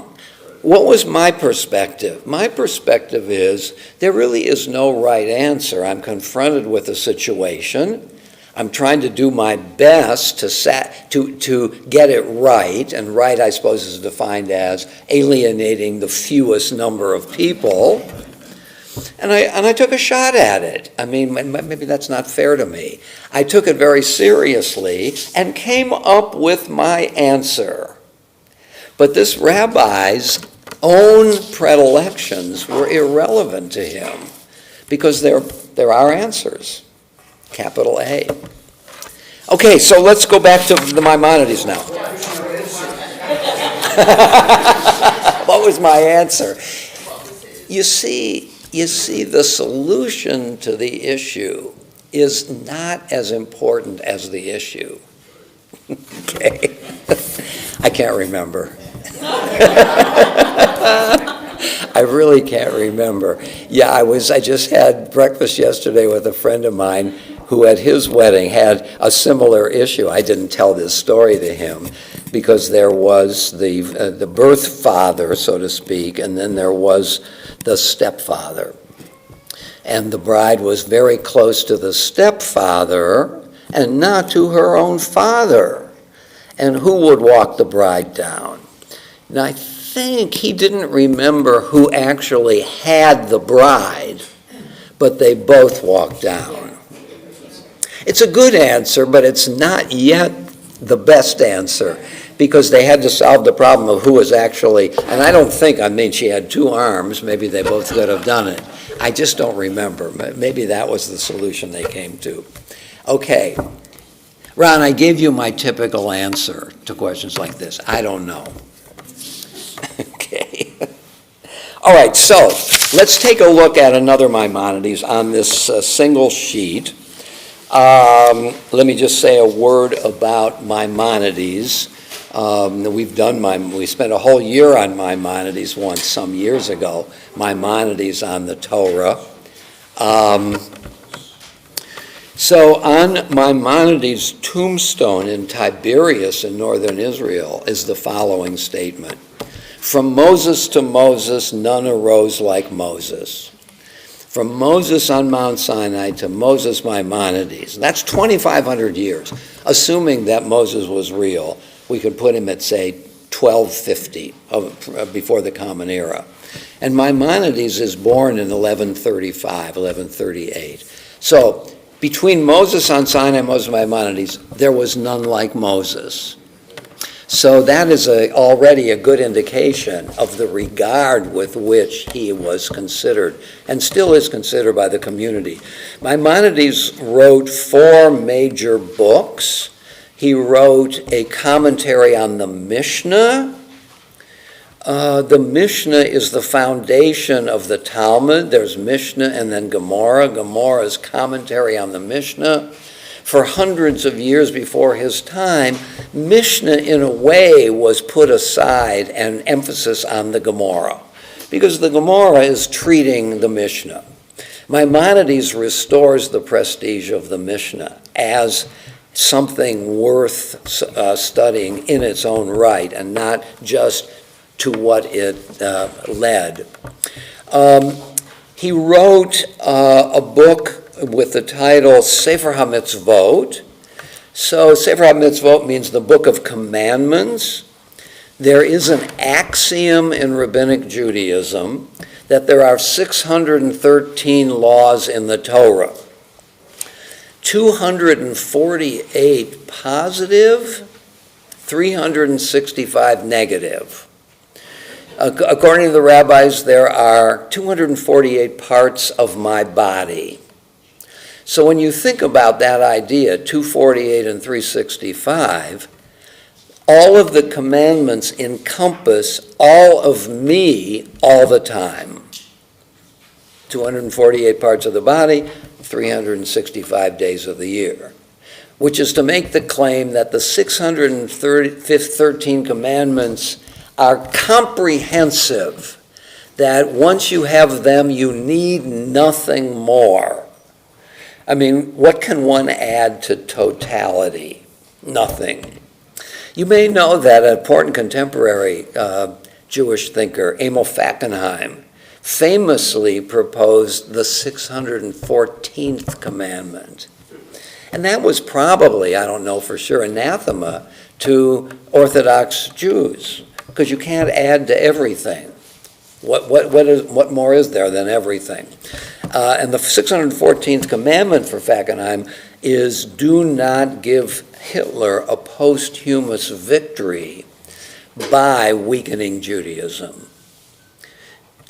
[SPEAKER 6] What was my perspective? My perspective is there really is no right answer. I'm confronted with a situation. I'm trying to do my best to get it right, and right, I suppose, is defined as alienating the fewest number of people. And I took a shot at it. I mean, maybe that's not fair to me. I took it very seriously and came up with my answer. But this rabbi's own predilections were irrelevant to him because there are answers. Capital A. Okay, so let's go back to the Maimonides now. What was my answer? You see, the solution to the issue is not as important as the issue. Okay? I can't remember. I really can't remember. Yeah, I just had breakfast yesterday with a friend of mine who at his wedding had a similar issue. I didn't tell this story to him because there was the birth father, so to speak, and then there was the stepfather. And the bride was very close to the stepfather and not to her own father. And who would walk the bride down? And I think he didn't remember who actually had the bride, but they both walked down. It's a good answer, but it's not yet the best answer because they had to solve the problem of who was actually, and I don't think, she had two arms, maybe they both could have done it. I just don't remember. Maybe that was the solution they came to. Okay. Ron, I gave you my typical answer to questions like this. I don't know. Okay. All right, so let's take a look at another Maimonides on this single sheet. Let me just say a word about Maimonides. We spent a whole year on Maimonides once, some years ago, Maimonides on the Torah. So on Maimonides' tombstone in Tiberias in northern Israel is the following statement. From Moses to Moses, none arose like Moses. From Moses on Mount Sinai to Moses Maimonides. That's 2,500 years. Assuming that Moses was real, we could put him at, say, 1250 before the Common Era. And Maimonides is born in 1135, 1138. So between Moses on Sinai and Moses Maimonides, there was none like Moses. So that is already a good indication of the regard with which he was considered, and still is considered by the community. Maimonides wrote 4 major books. He wrote a commentary on the Mishnah. The Mishnah is the foundation of the Talmud. There's Mishnah and then Gemara. Gemara's commentary on the Mishnah. For hundreds of years before his time, Mishnah in a way was put aside and emphasis on the Gemara, because the Gemara is treating the Mishnah. Maimonides restores the prestige of the Mishnah as something worth studying in its own right and not just to what it led. He wrote a book with the title Sefer HaMitzvot. So Sefer HaMitzvot means the Book of Commandments. There is an axiom in Rabbinic Judaism that there are 613 laws in the Torah. 248 positive, 365 negative. According to the rabbis, there are 248 parts of my body. So when you think about that idea, 248 and 365, all of the commandments encompass all of me all the time. 248 parts of the body, 365 days of the year, which is to make the claim that the 613 commandments are comprehensive, that once you have them, you need nothing more. I mean, what can one add to totality? Nothing. You may know that an important contemporary Jewish thinker, Emil Fackenheim, famously proposed the 614th commandment. And that was probably, I don't know for sure, anathema to Orthodox Jews, because you can't add to everything. What more is there than everything? And the 614th commandment for Fackenheim is, do not give Hitler a posthumous victory by weakening Judaism.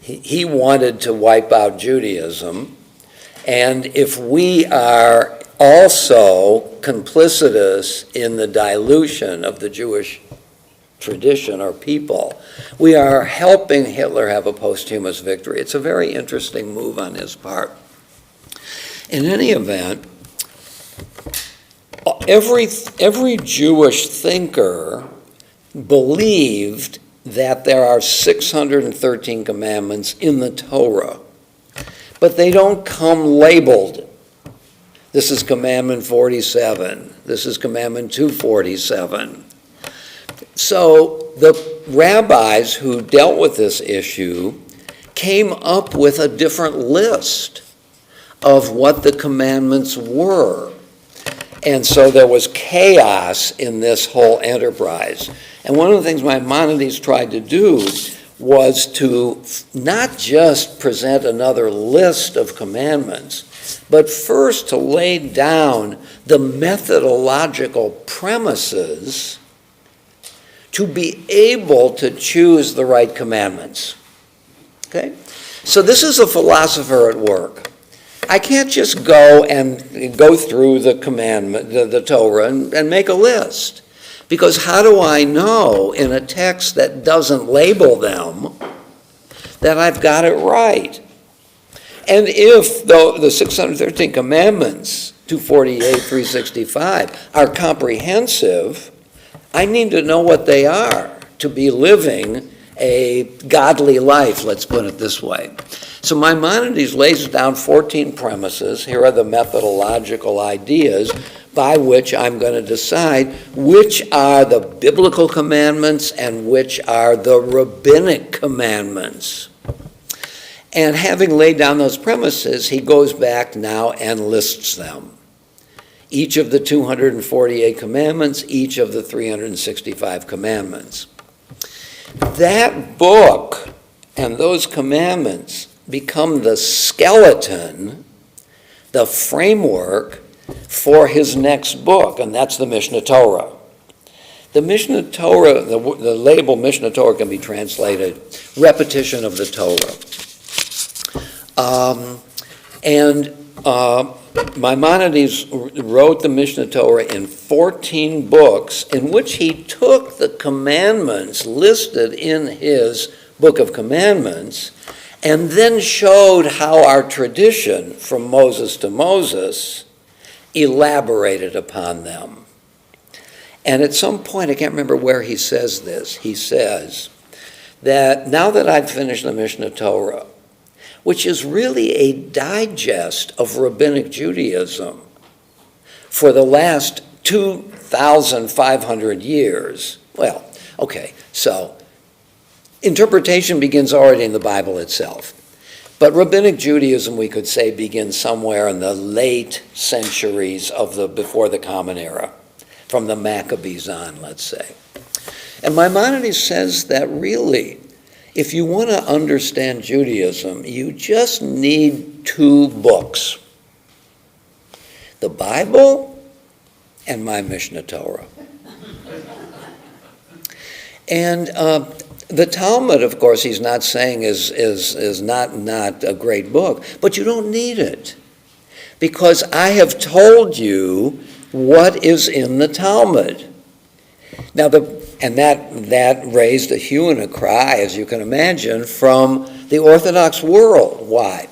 [SPEAKER 6] He wanted to wipe out Judaism, and if we are also complicitous in the dilution of the Jewish tradition or people, we are helping Hitler have a posthumous victory. It's a very interesting move on his part. In any event, every Jewish thinker believed that there are 613 commandments in the Torah, but they don't come labeled. This is commandment 47. This is commandment 247. So the rabbis who dealt with this issue came up with a different list of what the commandments were. And so there was chaos in this whole enterprise. And one of the things Maimonides tried to do was to not just present another list of commandments, but first to lay down the methodological premises to be able to choose the right commandments. Okay? So this is a philosopher at work. I can't just go through the commandment, the Torah, and make a list. Because how do I know in a text that doesn't label them that I've got it right? And if the 613 commandments, 248, 365, are comprehensive, I need to know what they are to be living a godly life, let's put it this way. So Maimonides lays down 14 premises. Here are the methodological ideas by which I'm going to decide which are the biblical commandments and which are the rabbinic commandments. And having laid down those premises, he goes back now and lists them. Each of the 248 commandments, each of the 365 commandments. That book and those commandments become the skeleton, the framework for his next book, and that's the Mishnah Torah. The Mishnah Torah, the label Mishnah Torah can be translated repetition of the Torah. Maimonides wrote the Mishnah Torah in 14 books in which he took the commandments listed in his Book of Commandments and then showed how our tradition from Moses to Moses elaborated upon them. And at some point, I can't remember where he says this, he says that now that I've finished the Mishnah Torah, which is really a digest of Rabbinic Judaism for the last 2,500 years. Well, okay, so interpretation begins already in the Bible itself. But Rabbinic Judaism, we could say, begins somewhere in the late centuries of before the Common Era, from the Maccabees on, let's say. And Maimonides says that really, if you want to understand Judaism, you just need two books, the Bible and my Mishnah Torah. And the Talmud, of course, he's not saying is not a great book, but you don't need it, because I have told you what is in the Talmud. Now, that raised a hue and a cry, as you can imagine, from the Orthodox world. Why?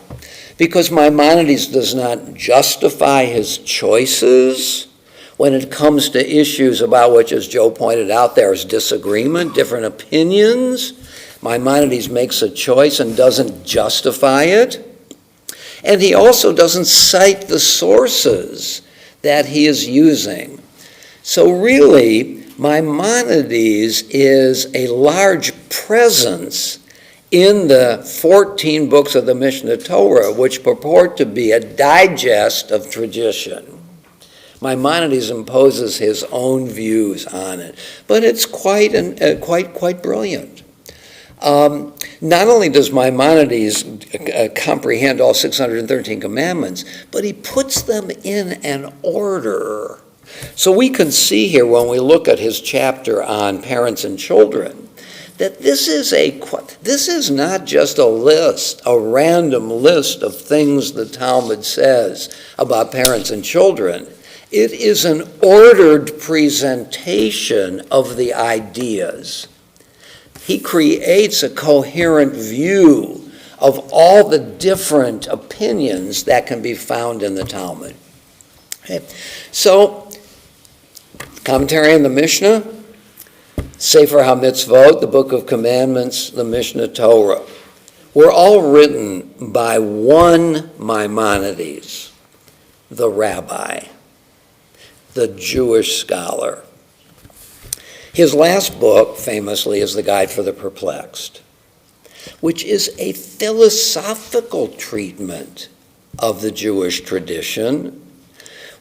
[SPEAKER 6] Because Maimonides does not justify his choices when it comes to issues about which, as Joe pointed out, there is disagreement, different opinions. Maimonides makes a choice and doesn't justify it. And he also doesn't cite the sources that he is using. So really, Maimonides is a large presence in the 14 books of the Mishnah Torah, which purport to be a digest of tradition. Maimonides imposes his own views on it, but it's quite brilliant. Not only does Maimonides comprehend all 613 commandments, but he puts them in an order. So we can see here when we look at his chapter on parents and children that this is not just a list, a random list of things the Talmud says about parents and children. It is an ordered presentation of the ideas. He creates a coherent view of all the different opinions that can be found in the Talmud. Okay. So, commentary on the Mishnah, Sefer HaMitzvot, the Book of Commandments, the Mishnah Torah, were all written by one Maimonides, the rabbi, the Jewish scholar. His last book, famously, is The Guide for the Perplexed, which is a philosophical treatment of the Jewish tradition,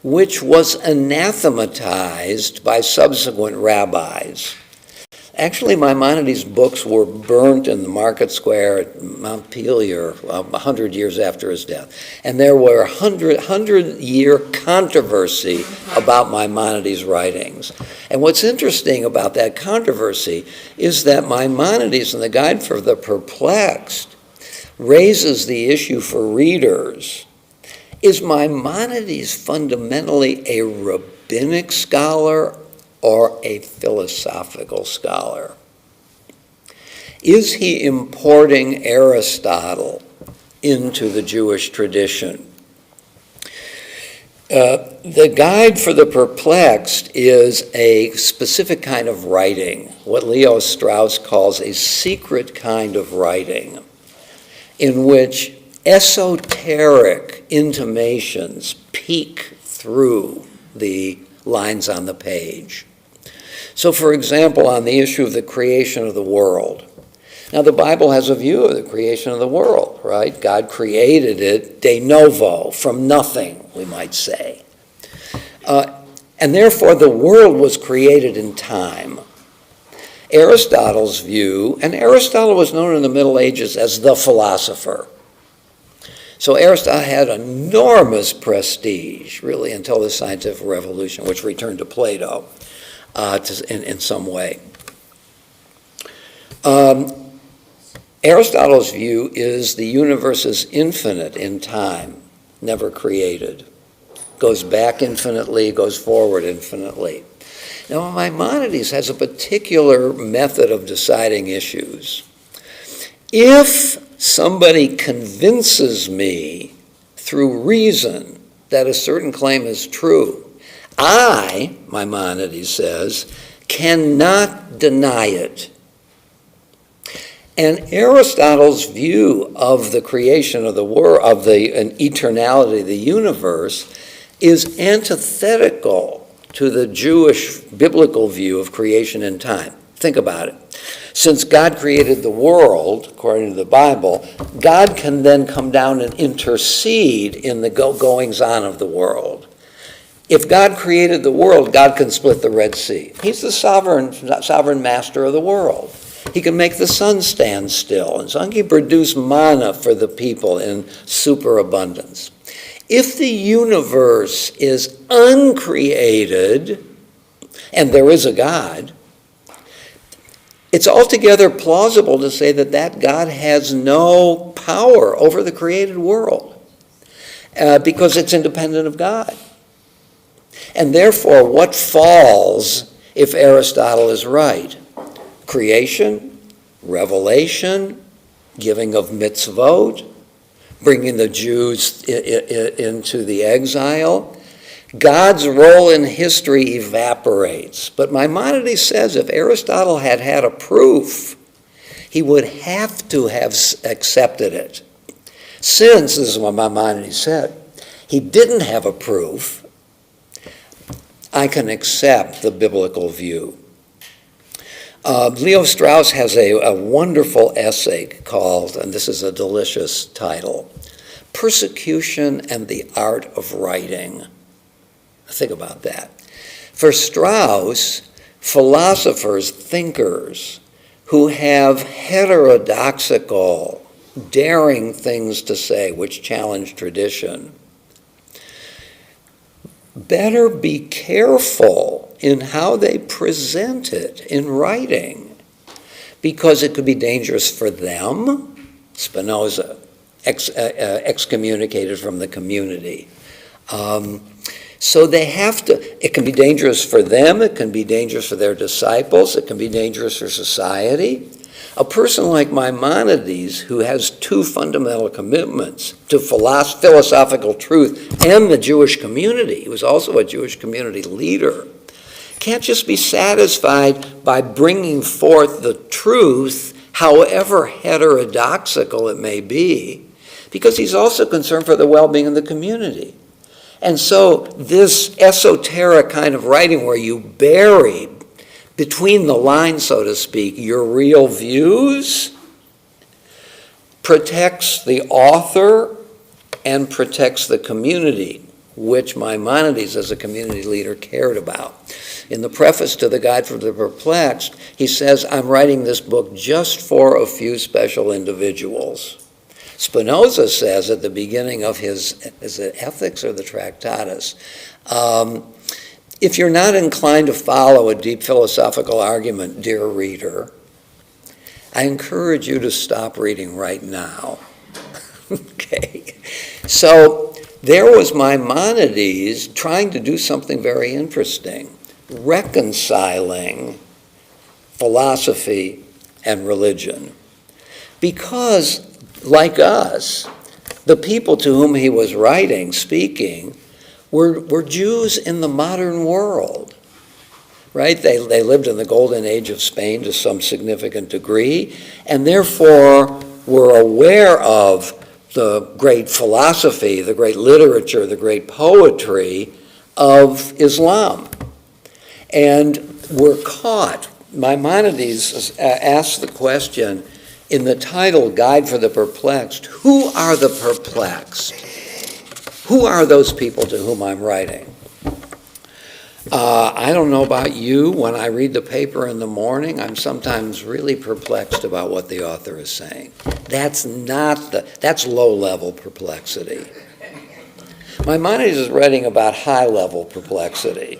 [SPEAKER 6] which was anathematized by subsequent rabbis. Actually, Maimonides' books were burnt in the market square at Mount Pelier 100 years after his death. And there were a 100-year controversy about Maimonides' writings. And what's interesting about that controversy is that Maimonides in The Guide for the Perplexed raises the issue for readers. Is Maimonides fundamentally a rabbinic scholar or a philosophical scholar? Is he importing Aristotle into the Jewish tradition? The Guide for the Perplexed is a specific kind of writing, what Leo Strauss calls a secret kind of writing, in which esoteric intimations peek through the lines on the page. So, for example, on the issue of the creation of the world. Now, the Bible has a view of the creation of the world, right? God created it de novo, from nothing, we might say. And therefore, the world was created in time. Aristotle's view, and Aristotle was known in the Middle Ages as the philosopher. So Aristotle had enormous prestige, really, until the scientific revolution, which returned to Plato in some way. Aristotle's view is the universe is infinite in time, never created. Goes back infinitely, goes forward infinitely. Now, Maimonides has a particular method of deciding issues. If somebody convinces me through reason that a certain claim is true, I, Maimonides says, cannot deny it. And Aristotle's view of the creation of the world, of the eternality of the universe, is antithetical to the Jewish biblical view of creation in time. Think about it. Since God created the world, according to the Bible, God can then come down and intercede in the goings-on of the world. If God created the world, God can split the Red Sea. He's the sovereign master of the world. He can make the sun stand still, and so he can produce manna for the people in superabundance. If the universe is uncreated, and there is a God, it's altogether plausible to say that that God has no power over the created world because it's independent of God. And therefore, what falls if Aristotle is right? Creation, revelation, giving of mitzvot, bringing the Jews into the exile. God's role in history evaporates. But Maimonides says if Aristotle had had a proof, he would have to have accepted it. Since, this is what Maimonides said, he didn't have a proof, I can accept the biblical view. Leo Strauss has a wonderful essay called, and this is a delicious title, Persecution and the Art of Writing. Think about that. For Strauss, philosophers, thinkers who have heterodoxical, daring things to say which challenge tradition, better be careful in how they present it in writing, because it could be dangerous for them. Spinoza, excommunicated from the community. So they have to, it can be dangerous for them, it can be dangerous for their disciples, it can be dangerous for society. A person like Maimonides, who has two fundamental commitments to philosophical truth and the Jewish community, he was also a Jewish community leader, can't just be satisfied by bringing forth the truth, however heterodoxical it may be, because he's also concerned for the well-being of the community. And so this esoteric kind of writing where you bury between the lines, so to speak, your real views, protects the author and protects the community, which Maimonides, as a community leader, cared about. In the preface to the Guide for the Perplexed, he says, I'm writing this book just for a few special individuals. Spinoza says at the beginning of his, is it Ethics or the Tractatus, if you're not inclined to follow a deep philosophical argument, dear reader, I encourage you to stop reading right now. Okay. So there was Maimonides trying to do something very interesting, reconciling philosophy and religion. Because, like us, the people to whom he was writing, speaking, were Jews in the modern world, right? They lived in the golden age of Spain to some significant degree, and therefore were aware of the great philosophy, the great literature, the great poetry of Islam. And were caught. Maimonides asked the question in the title, Guide for the Perplexed, who are the perplexed? Who are those people to whom I'm writing? I don't know about you. When I read the paper in the morning, I'm sometimes really perplexed about what the author is saying. That's low-level perplexity. Maimonides is writing about high-level perplexity.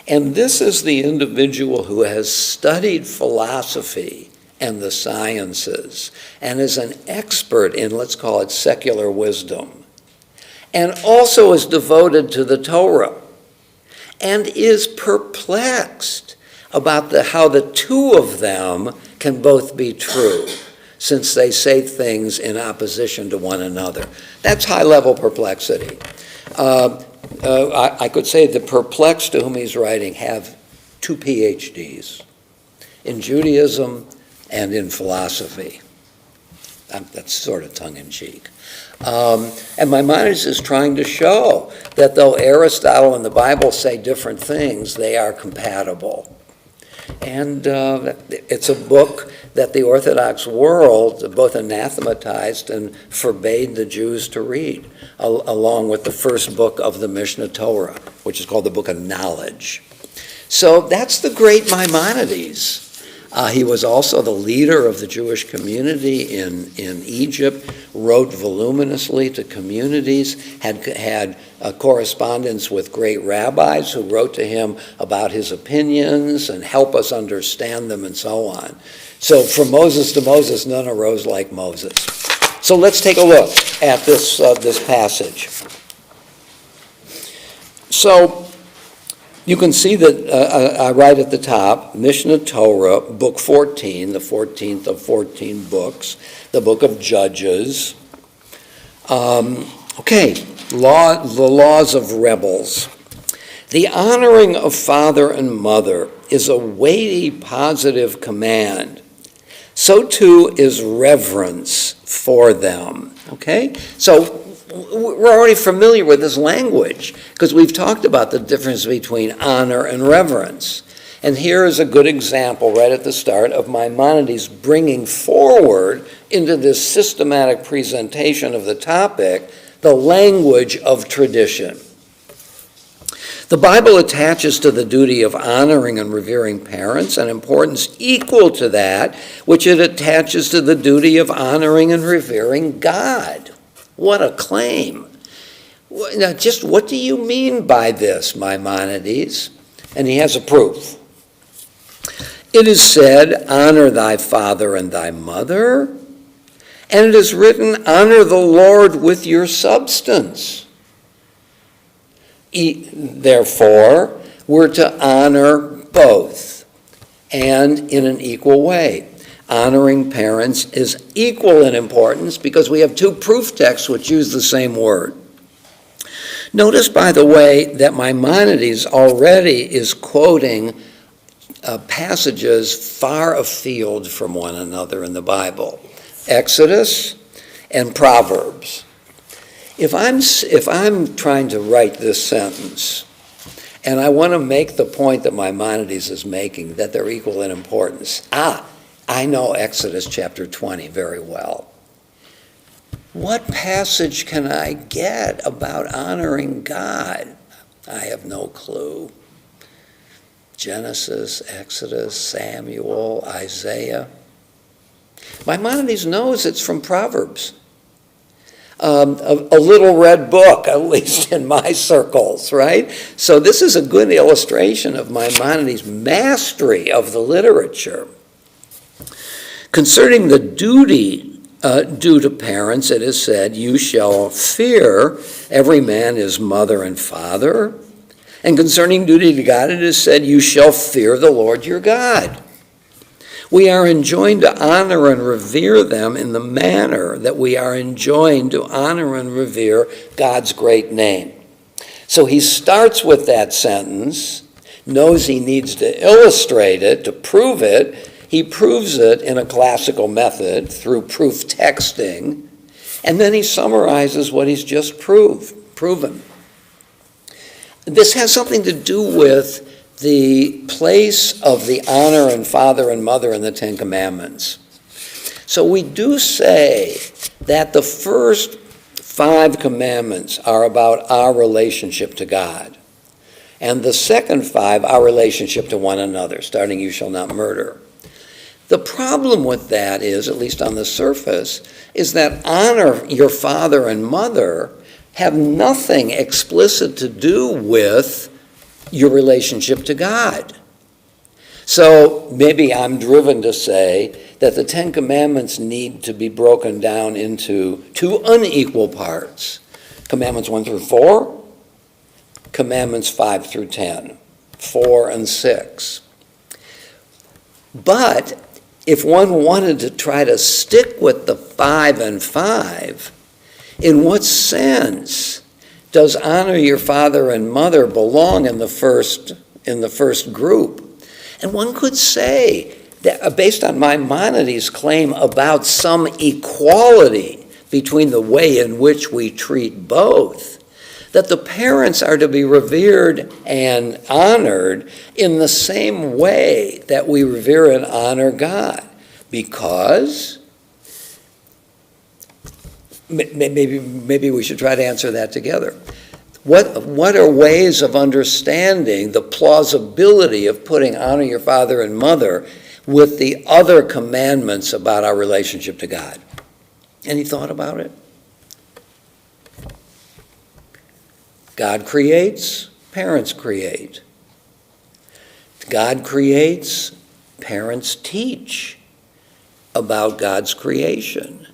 [SPEAKER 6] And this is the individual who has studied philosophy and the sciences and is an expert in, let's call it, secular wisdom, and also is devoted to the Torah and is perplexed about how the two of them can both be true, since they say things in opposition to one another. That's high-level perplexity. I could say the perplexed to whom he's writing have 2 PhDs in Judaism and in philosophy. That's sort of tongue-in-cheek. And Maimonides is trying to show that though Aristotle and the Bible say different things, they are compatible. And it's a book that the Orthodox world both anathematized and forbade the Jews to read, along with the first book of the Mishnah Torah, which is called the Book of Knowledge. So that's the great Maimonides. He was also the leader of the Jewish community in Egypt, wrote voluminously to communities, had a correspondence with great rabbis who wrote to him about his opinions and help us understand them and so on. So from Moses to Moses, none arose like Moses. So let's take a look at this passage. So you can see that right at the top, Mishnah Torah, book 14, the 14th of 14 books, the book of Judges. The laws of rebels. The honoring of father and mother is a weighty positive command. So too is reverence for them. Okay? So we're already familiar with this language because we've talked about the difference between honor and reverence. And here is a good example right at the start of Maimonides bringing forward into this systematic presentation of the topic the language of tradition. The Bible attaches to the duty of honoring and revering parents an importance equal to that which it attaches to the duty of honoring and revering God. What a claim. Now, just what do you mean by this, Maimonides? And he has a proof. It is said, honor thy father and thy mother, and it is written, honor the Lord with your substance. Therefore, we're to honor both, and in an equal way. Honoring parents is equal in importance because we have 2 proof texts which use the same word. Notice, by the way, that Maimonides already is quoting passages far afield from one another in the Bible. Exodus and Proverbs. If I'm trying to write this sentence, and I want to make the point that Maimonides is making, that they're equal in importance, I know Exodus chapter 20 very well. What passage can I get about honoring God? I have no clue. Genesis, Exodus, Samuel, Isaiah. Maimonides knows it's from Proverbs. A little red book, at least in my circles, right? So this is a good illustration of Maimonides' mastery of the literature. Concerning the duty due to parents, it is said, you shall fear every man his mother and father. And concerning duty to God, it is said, you shall fear the Lord your God. We are enjoined to honor and revere them in the manner that we are enjoined to honor and revere God's great name. So he starts with that sentence, knows he needs to illustrate it, to prove it. He proves it in a classical method through proof texting, and then he summarizes what he's just proven. This has something to do with the place of the honor and father and mother in the Ten Commandments. So we do say that the first 5 commandments are about our relationship to God. And the second 5, our relationship to one another, starting you shall not murder. The problem with that is, at least on the surface, is that honor your father and mother have nothing explicit to do with your relationship to God. So maybe I'm driven to say that the Ten Commandments need to be broken down into 2 unequal parts. Commandments 1 through 4, Commandments 5 through 10, 4 and 6. But if one wanted to try to stick with the 5 and 5, in what sense does honor your father and mother belong in the first group? And one could say that, based on Maimonides' claim about some equality between the way in which we treat both, that the parents are to be revered and honored in the same way that we revere and honor God. Because, maybe we should try to answer that together. What are ways of understanding the plausibility of putting honor your father and mother with the other commandments about our relationship to God? Any thought about it? God creates, parents create. God creates, parents teach about God's creation.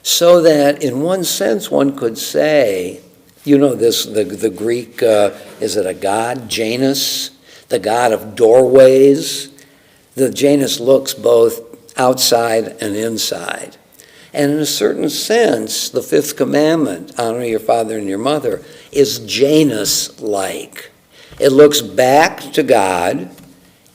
[SPEAKER 6] So that in one sense one could say, the Greek, is it a god, Janus, the god of doorways? The Janus looks both outside and inside. And in a certain sense, the 5th commandment, honor your father and your mother, is Janus-like. It looks back to God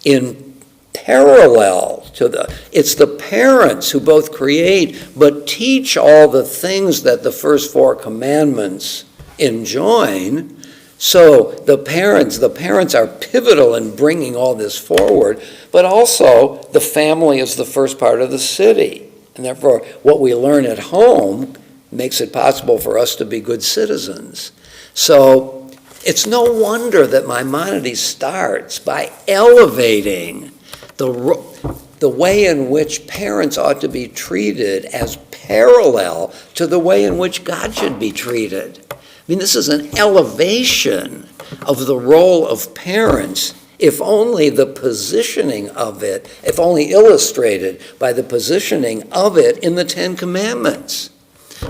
[SPEAKER 6] in parallel to it's the parents who both create but teach all the things that the first 4 commandments enjoin. So the parents are pivotal in bringing all this forward, but also the family is the first part of the city. And therefore, what we learn at home makes it possible for us to be good citizens. So it's no wonder that Maimonides starts by elevating the way in which parents ought to be treated as parallel to the way in which God should be treated. I mean, this is an elevation of the role of parents, if only the positioning of it, if only illustrated by the positioning of it in the 10 Commandments,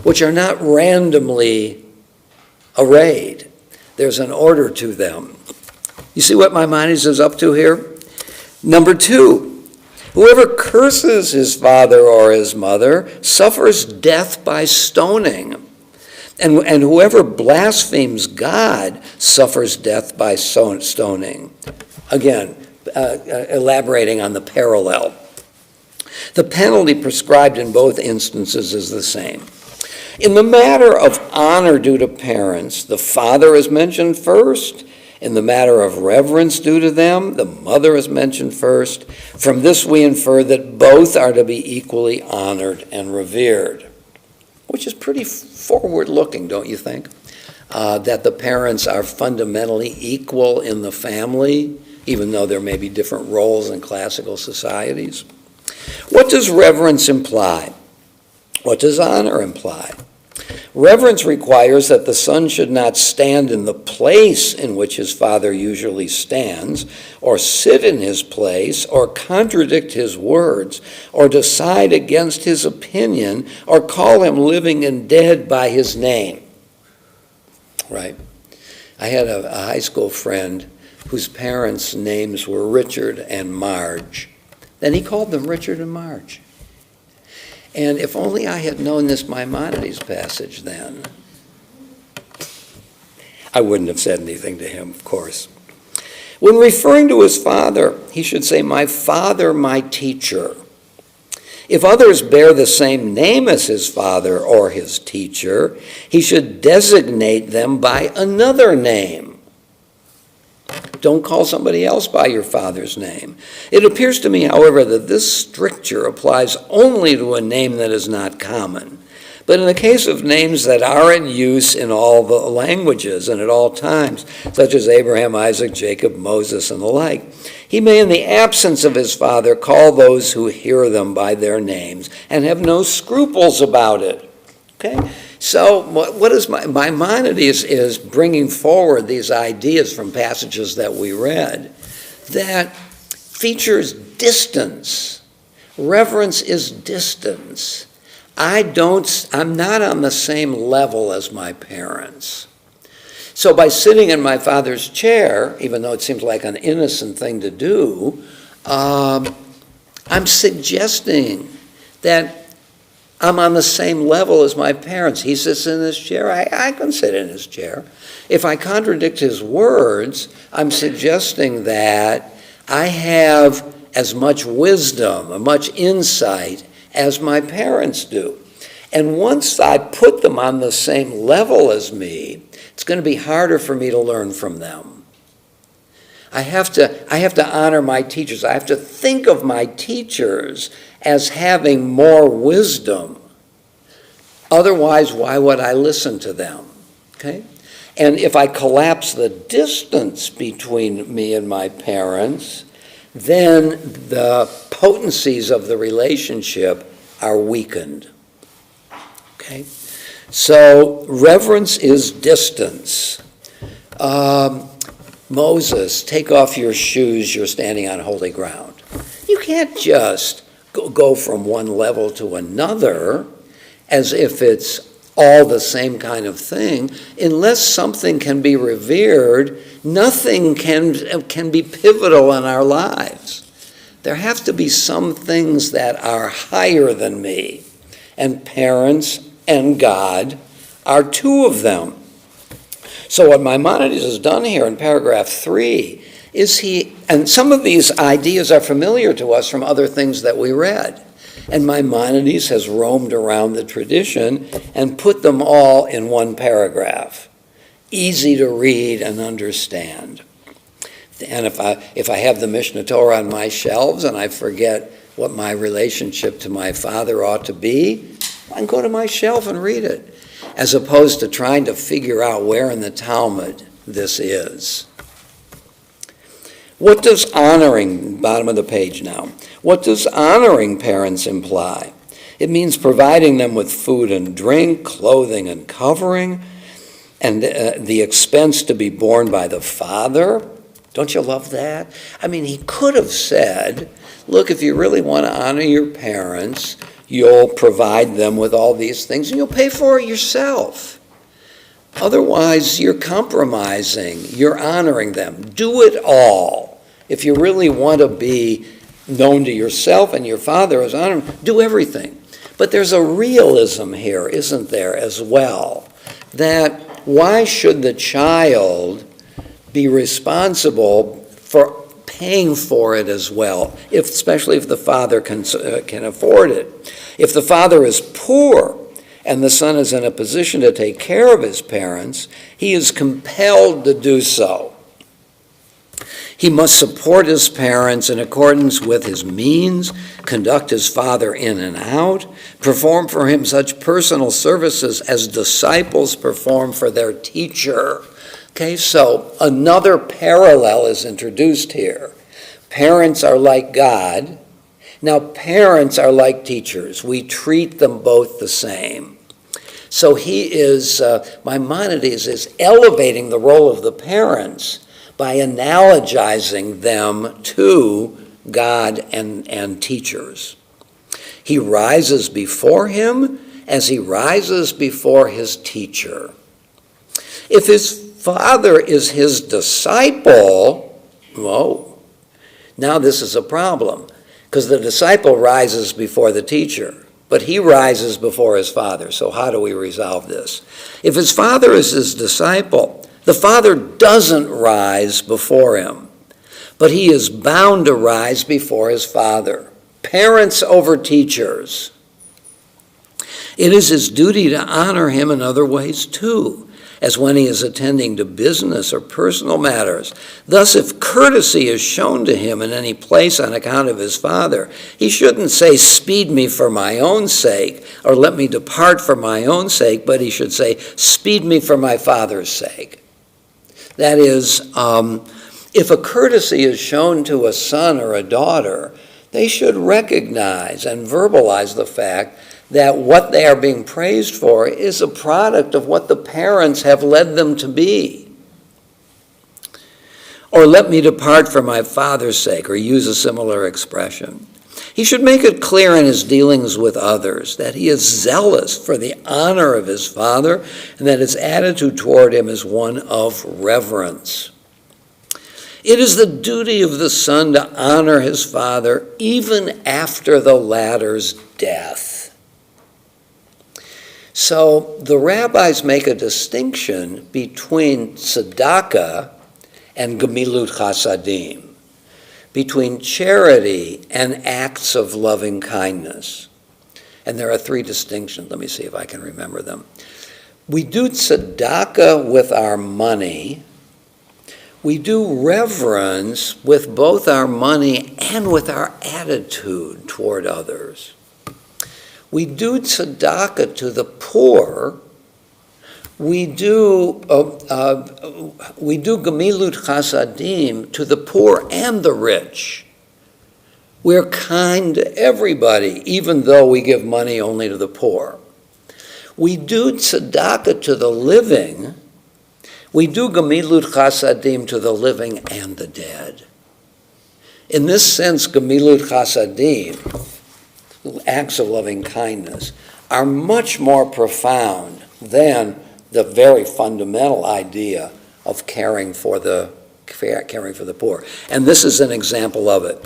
[SPEAKER 6] which are not randomly arrayed. There's an order to them. You see what Maimonides is up to here? Number 2, whoever curses his father or his mother suffers death by stoning. And whoever blasphemes God suffers death by stoning. Again, elaborating on the parallel. The penalty prescribed in both instances is the same. In the matter of honor due to parents, the father is mentioned first. In the matter of reverence due to them, the mother is mentioned first. From this we infer that both are to be equally honored and revered, which is pretty forward-looking, don't you think? That the parents are fundamentally equal in the family, even though there may be different roles in classical societies. What does reverence imply? What does honor imply? Reverence requires that the son should not stand in the place in which his father usually stands, or sit in his place, or contradict his words, or decide against his opinion, or call him living and dead by his name. Right? I had a high school friend whose parents' names were Richard and Marge. Then he called them Richard and Marge. And if only I had known this Maimonides passage then, I wouldn't have said anything to him, of course. When referring to his father, he should say, my father, my teacher. If others bear the same name as his father or his teacher, he should designate them by another name. Don't call somebody else by your father's name. It appears to me, however, that this stricture applies only to a name that is not common. But in the case of names that are in use in all the languages and at all times, such as Abraham, Isaac, Jacob, Moses, and the like, he may, in the absence of his father, call those who hear them by their names and have no scruples about it. Okay? So what is Maimonides is bringing forward these ideas from passages that we read that features distance. Reverence is distance. I'm not on the same level as my parents. So by sitting in my father's chair, even though it seems like an innocent thing to do, I'm suggesting that I'm on the same level as my parents. He sits in his chair, I can sit in his chair. If I contradict his words, I'm suggesting that I have as much wisdom, as much insight as my parents do. And once I put them on the same level as me, it's going to be harder for me to learn from them. I have to honor my teachers. I have to think of my teachers as having more wisdom. Otherwise, why would I listen to them? Okay? And if I collapse the distance between me and my parents, then the potencies of the relationship are weakened. Okay? So reverence is distance. Moses, take off your shoes, you're standing on holy ground. You can't just go from one level to another as if it's all the same kind of thing. Unless something can be revered, nothing can be pivotal in our lives. There have to be some things that are higher than me, and parents and God are two of them. So what Maimonides has done here in paragraph 3 is and some of these ideas are familiar to us from other things that we read, and Maimonides has roamed around the tradition and put them all in one paragraph, easy to read and understand. And if I have the Mishnah Torah on my shelves and I forget what my relationship to my father ought to be, I can go to my shelf and read it, as opposed to trying to figure out where in the Talmud this is. What does honoring, bottom of the page now, what does honoring parents imply? It means providing them with food and drink, clothing and covering, and the expense to be borne by the father. Don't you love that? I mean, he could have said, look, if you really want to honor your parents, you'll provide them with all these things and you'll pay for it yourself. Otherwise, you're compromising, you're honoring them. Do it all. If you really want to be known to yourself and your father as honored, do everything. But there's a realism here, isn't there, as well, that why should the child be responsible for paying for it as well, especially if the father can afford it? If the father is poor and the son is in a position to take care of his parents, he is compelled to do so. He must support his parents in accordance with his means, conduct his father in and out, perform for him such personal services as disciples perform for their teacher. Okay, so another parallel is introduced here. Parents are like God. Now, parents are like teachers. We treat them both the same. So Maimonides is elevating the role of the parents by analogizing them to God and teachers. He rises before him as he rises before his teacher. If his father is his disciple, whoa, now this is a problem, because the disciple rises before the teacher, but he rises before his father. So how do we resolve this? If his father is his disciple, The father doesn't rise before him, but he is bound to rise before his father. Parents over teachers. It is his duty to honor him in other ways too, as when he is attending to business or personal matters. Thus, if courtesy is shown to him in any place on account of his father, he shouldn't say, "Speed me for my own sake," or "Let me depart for my own sake," but he should say, "Speed me for my father's sake." That is, if a courtesy is shown to a son or a daughter, they should recognize and verbalize the fact that what they are being praised for is a product of what the parents have led them to be. Or "Let me depart for my father's sake," or use a similar expression. He should make it clear in his dealings with others that he is zealous for the honor of his father and that his attitude toward him is one of reverence. It is the duty of the son to honor his father even after the latter's death. So the rabbis make a distinction between tzedakah and gemilut chasadim, between charity and acts of loving kindness. And there are three distinctions. Let me see if I can remember them. We do tzedakah with our money. We do reverence with both our money and with our attitude toward others. We do tzedakah to the poor. We do gemilut chasadim to the poor and the rich. We're kind to everybody, even though we give money only to the poor. We do tzedakah to the living. We do gemilut chasadim to the living and the dead. In this sense, gemilut chasadim, acts of loving kindness, are much more profound than the very fundamental idea of caring for the poor. And this is an example of it.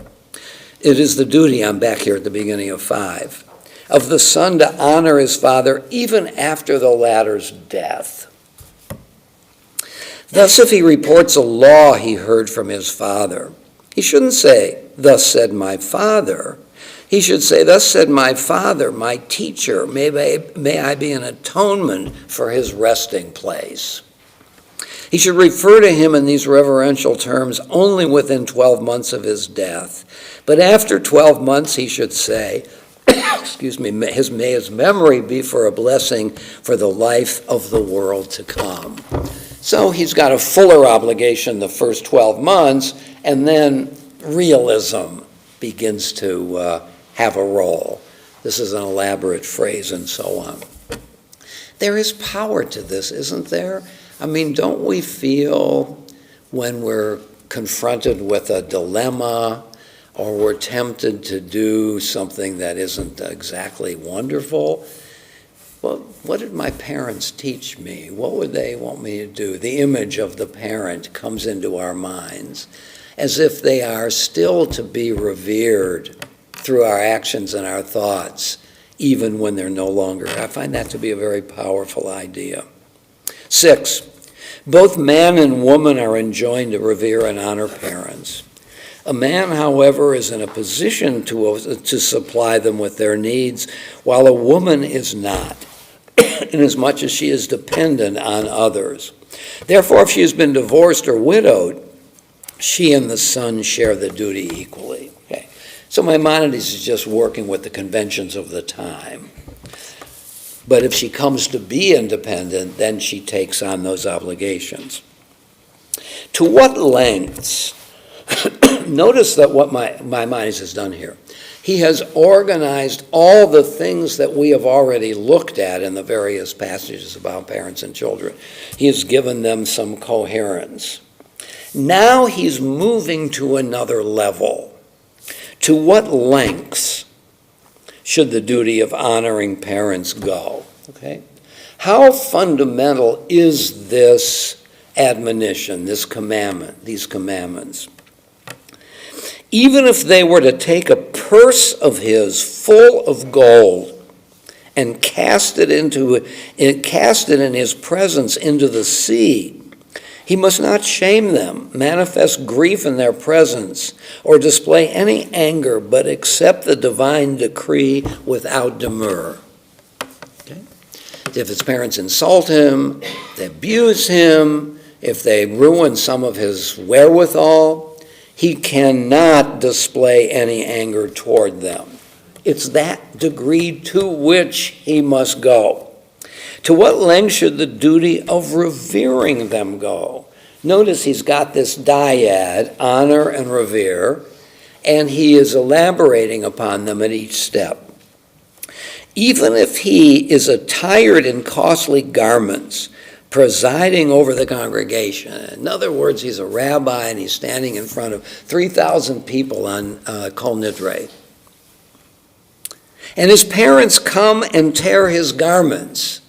[SPEAKER 6] It is the duty, I'm back here at the beginning of 5, of the son to honor his father even after the latter's death. Thus, if he reports a law he heard from his father, he shouldn't say, "Thus said my father." He should say, "Thus said my father, my teacher, may I be an atonement for his resting place." He should refer to him in these reverential terms only within 12 months of his death. But after 12 months, he should say, may his memory be for a blessing for the life of the world to come. So he's got a fuller obligation the first 12 months, and then realism begins to have a role. This is an elaborate phrase and so on. There is power to this, isn't there? I mean, don't we feel when we're confronted with a dilemma or we're tempted to do something that isn't exactly wonderful? Well, what did my parents teach me? What would they want me to do? The image of the parent comes into our minds as if they are still to be revered through our actions and our thoughts, even when they're no longer. I find that to be a very powerful idea. 6, both man and woman are enjoined to revere and honor parents. A man, however, is in a position to supply them with their needs, while a woman is not, inasmuch as she is dependent on others. Therefore, if she has been divorced or widowed, she and the son share the duty equally. Okay. So Maimonides is just working with the conventions of the time. But if she comes to be independent, then she takes on those obligations. To what lengths? Notice that what Maimonides has done here. He has organized all the things that we have already looked at in the various passages about parents and children. He has given them some coherence. Now he's moving to another level. To what lengths should the duty of honoring parents go? Okay? How fundamental is this admonition, this commandment, these commandments? Even if they were to take a purse of his full of gold and cast it in his presence into the sea, He must not shame them, manifest grief in their presence, or display any anger, but accept the divine decree without demur. Okay? If his parents insult him, they abuse him, if they ruin some of his wherewithal, he cannot display any anger toward them. It's that degree to which he must go. To what length should the duty of revering them go? Notice he's got this dyad, honor and revere, and he is elaborating upon them at each step. Even if he is attired in costly garments, presiding over the congregation. In other words, he's a rabbi and he's standing in front of 3,000 people on Kol Nidre. And his parents come and tear his garments.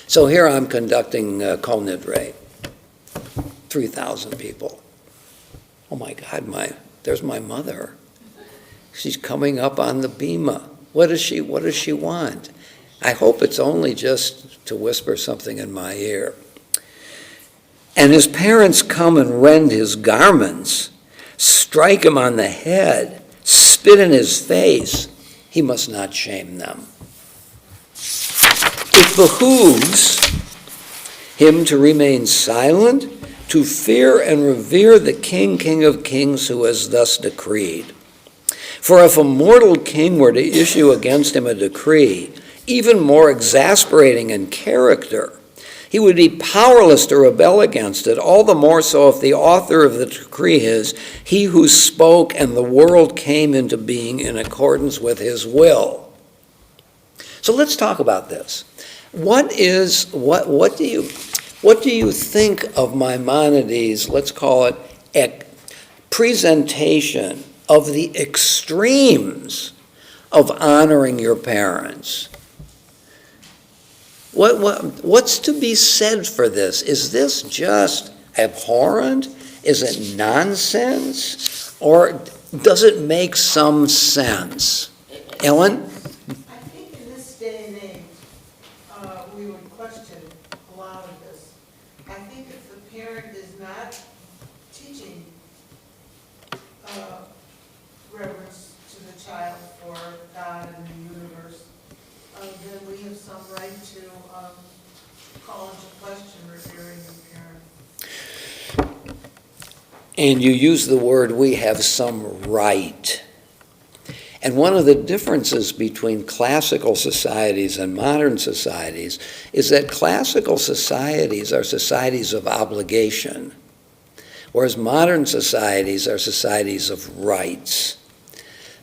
[SPEAKER 6] So here I'm conducting Kol Nidre, 3,000 people. Oh my God, there's my mother. She's coming up on the bima. What does she want? I hope it's only just to whisper something in my ear. And his parents come and rend his garments, strike him on the head, spit in his face. He must not shame them. It behooves him to remain silent, to fear and revere the King, King of Kings, who has thus decreed. For if a mortal king were to issue against him a decree, even more exasperating in character, he would be powerless to rebel against it, all the more so if the author of the decree is he who spoke and the world came into being in accordance with his will. So let's talk about this. What do you think of Maimonides', let's call it, presentation of the extremes of honoring your parents? What's to be said for this? Is this just abhorrent? Is it nonsense? Or does it make some sense? Ellen?
[SPEAKER 9] I think in this day and age, we would question a lot of this. I think if the parent is not teaching reverence to the child for God and the universe, then we have some right to call into question revering the parent.
[SPEAKER 6] And you use the word, we have some right. And one of the differences between classical societies and modern societies is that classical societies are societies of obligation, whereas modern societies are societies of rights.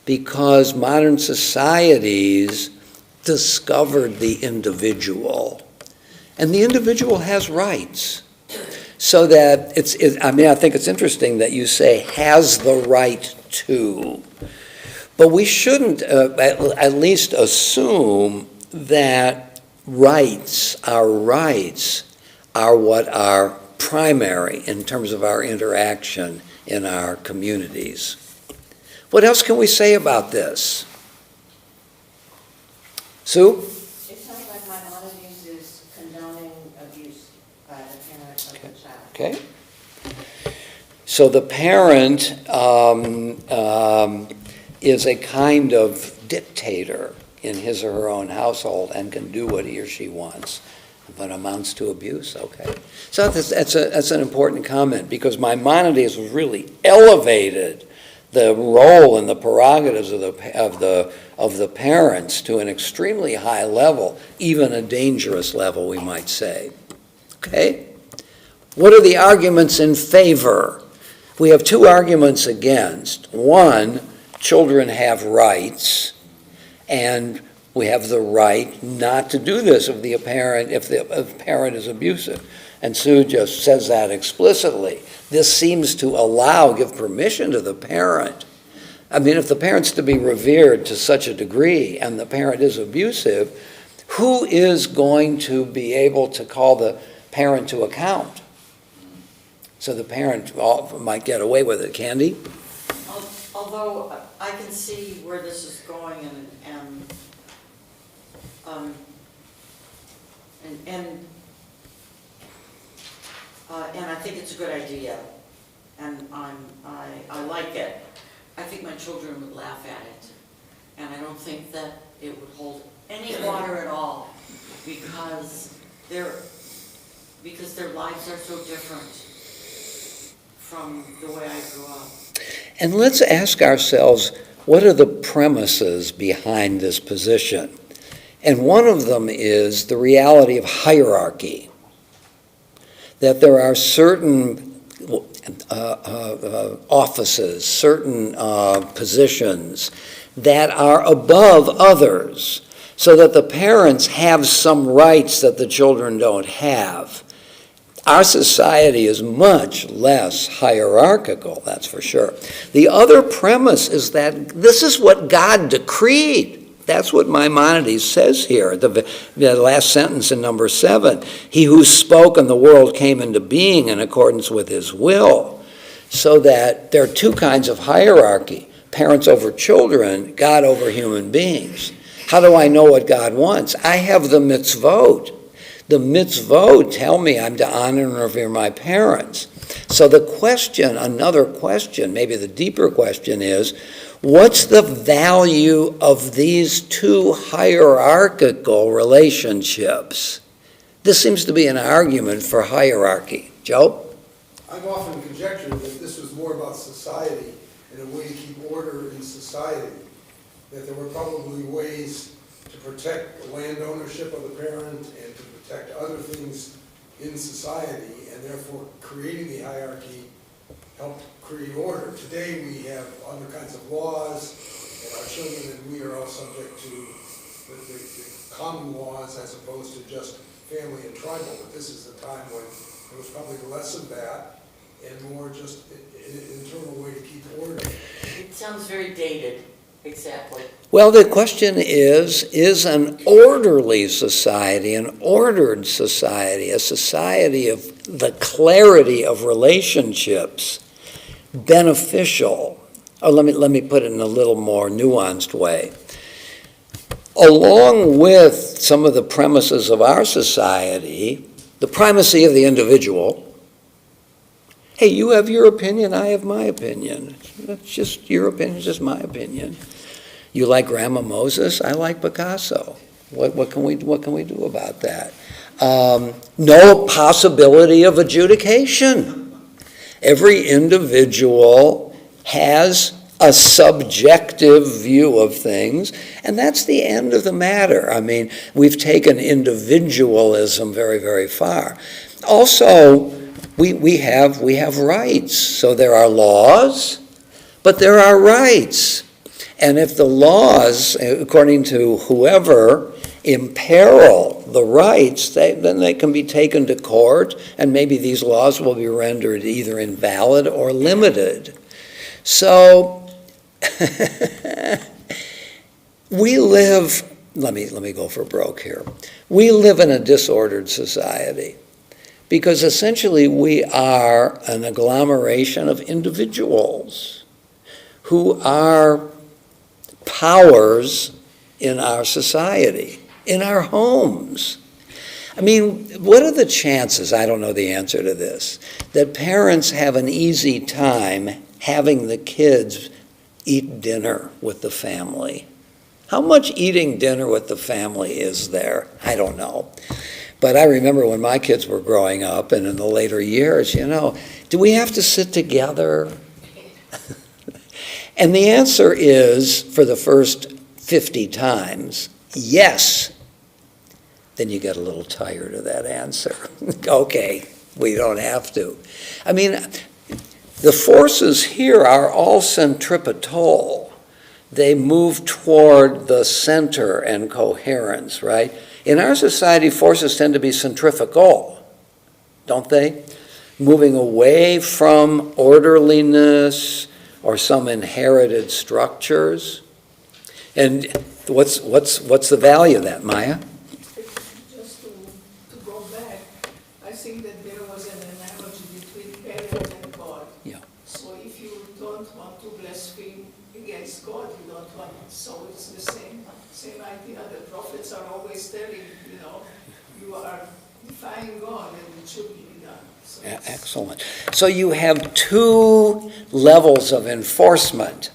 [SPEAKER 6] Because modern societies discovered the individual, and the individual has rights. So that I think it's interesting that you say has the right to. But we shouldn't at least assume that our rights are what are primary in terms of our interaction in our communities. What else can we say about this? Sue?
[SPEAKER 10] It sounds like Maimonides is condoning abuse by the parent of the child.
[SPEAKER 6] Okay. So the parent is a kind of dictator in his or her own household and can do what he or she wants. But amounts to abuse, okay. So that's an important comment, because Maimonides really elevated the role and the prerogatives of the parents to an extremely high level, even a dangerous level, we might say. Okay? What are the arguments in favor? We have two arguments against. One, children have rights, and we have the right not to do this if the parent is abusive. And Sue just says that explicitly. This seems to give permission to the parent. I mean, if the parent's to be revered to such a degree and the parent is abusive, who is going to be able to call the parent to account? So the parent might get away with it. Candy?
[SPEAKER 10] Although I can see where this is going and And I think it's a good idea, and I like it. I think my children would laugh at it, and I don't think that it would hold any water at all, because their lives are so different from the way I grew up.
[SPEAKER 6] And let's ask ourselves, what are the premises behind this position? And one of them is the reality of hierarchy, that there are certain offices, certain positions that are above others, so that the parents have some rights that the children don't have. Our society is much less hierarchical, that's for sure. The other premise is that this is what God decreed. That's what Maimonides says here, the last sentence in number 7. He who spoke and the world came into being in accordance with his will. So that there are two kinds of hierarchy, parents over children, God over human beings. How do I know what God wants? I have the mitzvot. The mitzvot tell me I'm to honor and revere my parents. So the question, another question, maybe the deeper question is, what's the value of these two hierarchical relationships? This seems to be an argument for hierarchy. Joe?
[SPEAKER 3] I've often conjectured that this was more about society and a way to keep order in society, that there were probably ways to protect the land ownership of the parent and to protect other things in society, and therefore creating the hierarchy helped create order. Today we have other kinds of laws, and our children and we are all subject to the common laws as opposed to just family and tribal. But this is the time when there was probably less of that and more just an internal way to keep order.
[SPEAKER 10] It sounds very dated, exactly.
[SPEAKER 6] Well, the question is an orderly society, an ordered society, a society of the clarity of relationships, beneficial? Or let me put it in a little more nuanced way. Along with some of the premises of our society, the primacy of the individual. Hey, you have your opinion, I have my opinion. That's just your opinion, it's just my opinion. You like Grandma Moses, I like Picasso. What can we do about that? No possibility of adjudication. Every individual has a subjective view of things, and that's the end of the matter. I mean, we've taken individualism very, very far. Also, we have rights. So there are laws, but there are rights. And if the laws, according to whoever, imperil the rights, then they can be taken to court, and maybe these laws will be rendered either invalid or limited. So we live, let me go for broke here. We live in a disordered society because essentially we are an agglomeration of individuals who are powers in our society, in our homes. I mean, what are the chances, I don't know the answer to this, that parents have an easy time having the kids eat dinner with the family? How much eating dinner with the family is there? I don't know. But I remember when my kids were growing up and in the later years, do we have to sit together? And the answer is, for the first 50 times, yes. Then you get a little tired of that answer. Okay, we don't have to. I mean, the forces here are all centripetal. They move toward the center and coherence, right? In our society, forces tend to be centrifugal, don't they? Moving away from orderliness or some inherited structures. And what's the value of that, Maya?
[SPEAKER 11] Just to go back, I think that there was an analogy between parent and God.
[SPEAKER 6] Yeah.
[SPEAKER 11] So if you don't want to blaspheme against God, you don't want it. So it's the same idea. The prophets are always telling, you are defying God, and it should be done. So it's-
[SPEAKER 6] Excellent. So you have two levels of enforcement.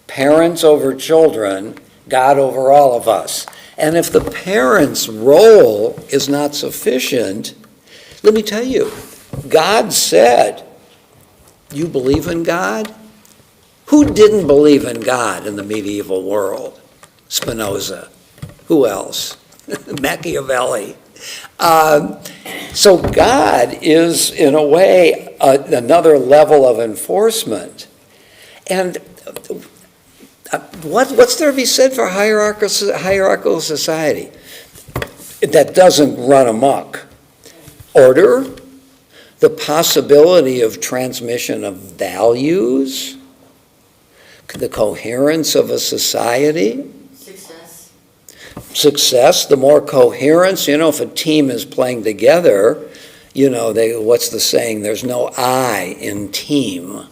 [SPEAKER 6] Parents over children, God over all of us. And if the parents' role is not sufficient, let me tell you, God said, you believe in God? Who didn't believe in God in the medieval world? Spinoza. Who else? Machiavelli. So God is, in a way, another level of enforcement. And what's there to be said for hierarchical society that doesn't run amok? Order, the possibility of transmission of values, the coherence of a society. Success, the more coherence, if a team is playing together, what's the saying? There's no I in team.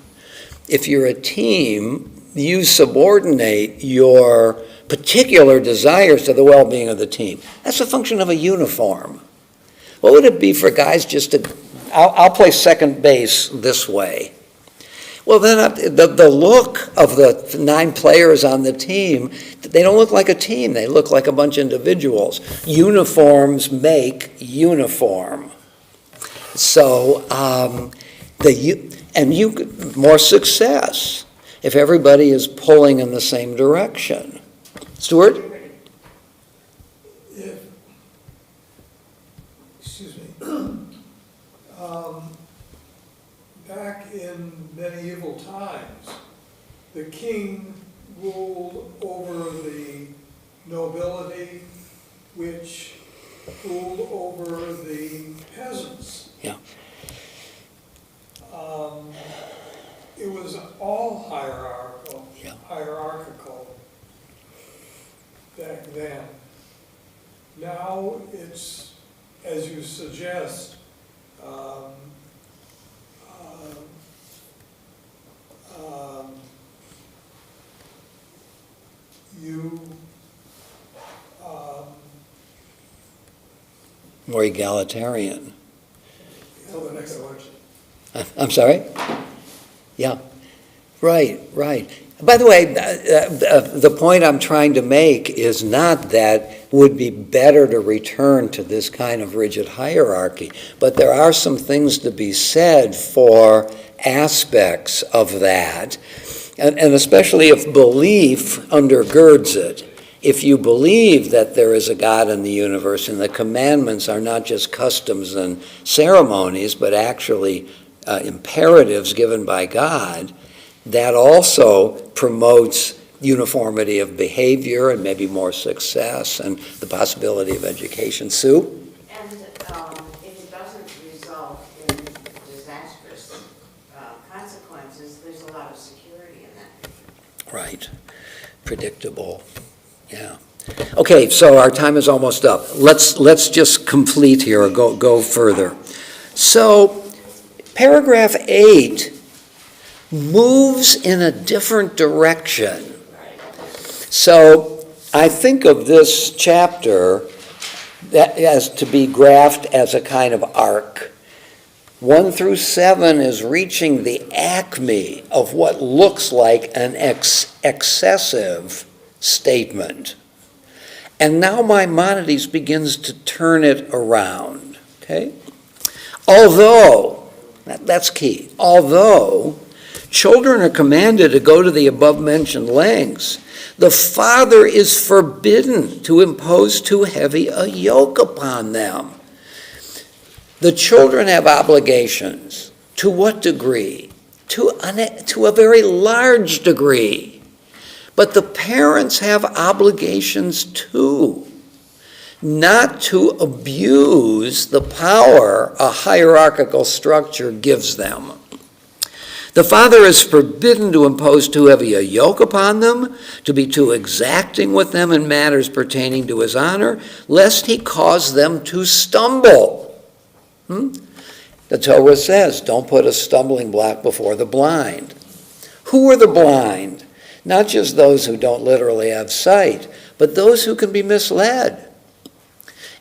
[SPEAKER 6] If you're a team, you subordinate your particular desires to the well-being of the team. That's a function of a uniform. What would it be for guys just to, I'll play second base this way. Well, then the look of the 9 players on the team, they don't look like a team. They look like a bunch of individuals. Uniforms make uniform. So, more success if everybody is pulling in the same direction. Stuart?
[SPEAKER 12] Excuse me. Back in medieval times, the king ruled over the nobility, which ruled over the peasants.
[SPEAKER 6] Yeah.
[SPEAKER 12] It was all
[SPEAKER 6] Yeah.
[SPEAKER 12] hierarchical back then. Now it's, as you suggest,
[SPEAKER 6] More egalitarian.
[SPEAKER 3] Until the next election.
[SPEAKER 6] I'm sorry? Yeah. Right. By the way, the point I'm trying to make is not that it would be better to return to this kind of rigid hierarchy, but there are some things to be said for aspects of that, and especially if belief undergirds it. If you believe that there is a God in the universe and the commandments are not just customs and ceremonies, but actually imperatives given by God, that also promotes uniformity of behavior and maybe more success and the possibility of education. Sue?
[SPEAKER 1] And if it doesn't result in disastrous consequences, there's a lot of security in that.
[SPEAKER 6] Right. Predictable. Yeah. Okay, so our time is almost up. Let's just complete here or go further. So, paragraph 8 moves in a different direction. So, I think of this chapter as to be graphed as a kind of arc. 1 through 7 is reaching the acme of what looks like an excessive statement. And now Maimonides begins to turn it around, okay? Although, that's key, although children are commanded to go to the above-mentioned lengths, the father is forbidden to impose too heavy a yoke upon them. The children have obligations. To what degree? To a very large degree. But the parents have obligations too, not to abuse the power a hierarchical structure gives them. The father is forbidden to impose too heavy a yoke upon them, to be too exacting with them in matters pertaining to his honor, lest he cause them to stumble. The Torah says, don't put a stumbling block before the blind. Who are the blind? Not just those who don't literally have sight, but those who can be misled.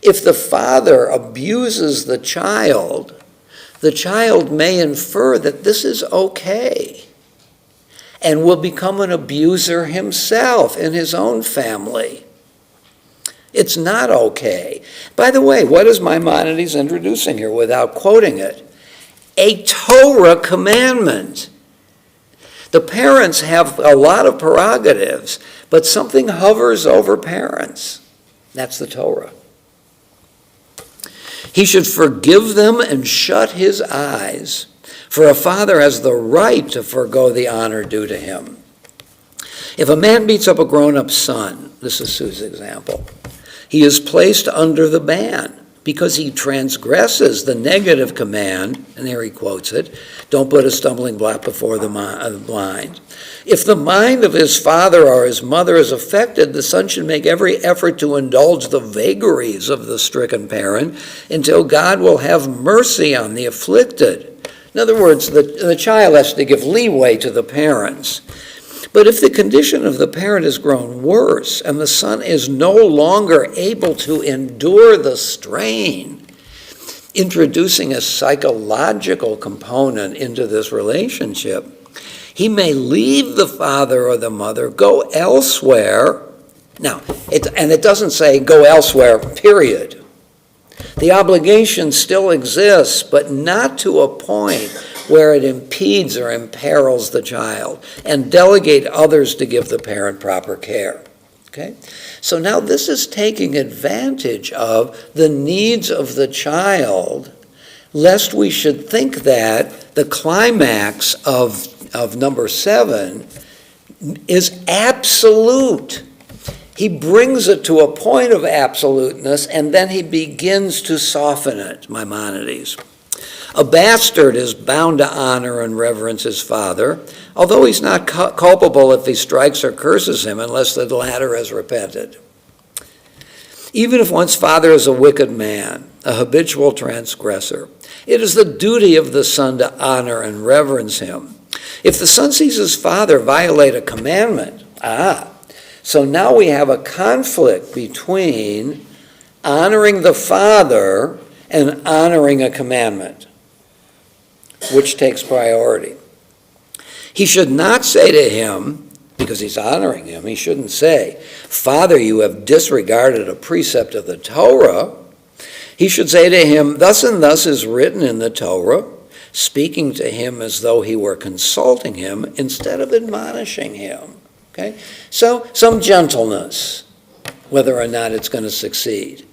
[SPEAKER 6] If the father abuses the child may infer that this is okay and will become an abuser himself in his own family. It's not okay. By the way, what is Maimonides introducing here without quoting it? A Torah commandment. The parents have a lot of prerogatives, but something hovers over parents. That's the Torah. He should forgive them and shut his eyes, for a father has the right to forego the honor due to him. If a man beats up a grown-up son, this is Sue's example, he is placed under the ban because he transgresses the negative command, and here he quotes it, don't put a stumbling block before the blind. If the mind of his father or his mother is affected, the son should make every effort to indulge the vagaries of the stricken parent until God will have mercy on the afflicted. In other words, the child has to give leeway to the parents. But if the condition of the parent has grown worse and the son is no longer able to endure the strain, introducing a psychological component into this relationship, he may leave the father or the mother, go elsewhere. Now, it doesn't say go elsewhere, period. The obligation still exists, but not to a point where it impedes or imperils the child, and delegate others to give the parent proper care. Okay? So now this is taking advantage of the needs of the child, lest we should think that the climax of number 7 is absolute. He brings it to a point of absoluteness, and then he begins to soften it, Maimonides. A bastard is bound to honor and reverence his father, although he's not culpable if he strikes or curses him unless the latter has repented. Even if one's father is a wicked man, a habitual transgressor, it is the duty of the son to honor and reverence him. If the son sees his father violate a commandment, so now we have a conflict between honoring the father and honoring a commandment. Which takes priority? He should not say to him, because he's honoring him, he shouldn't say, Father, you have disregarded a precept of the Torah. He should say to him, thus and thus is written in the Torah, speaking to him as though he were consulting him instead of admonishing him. Okay? So, some gentleness, whether or not it's going to succeed.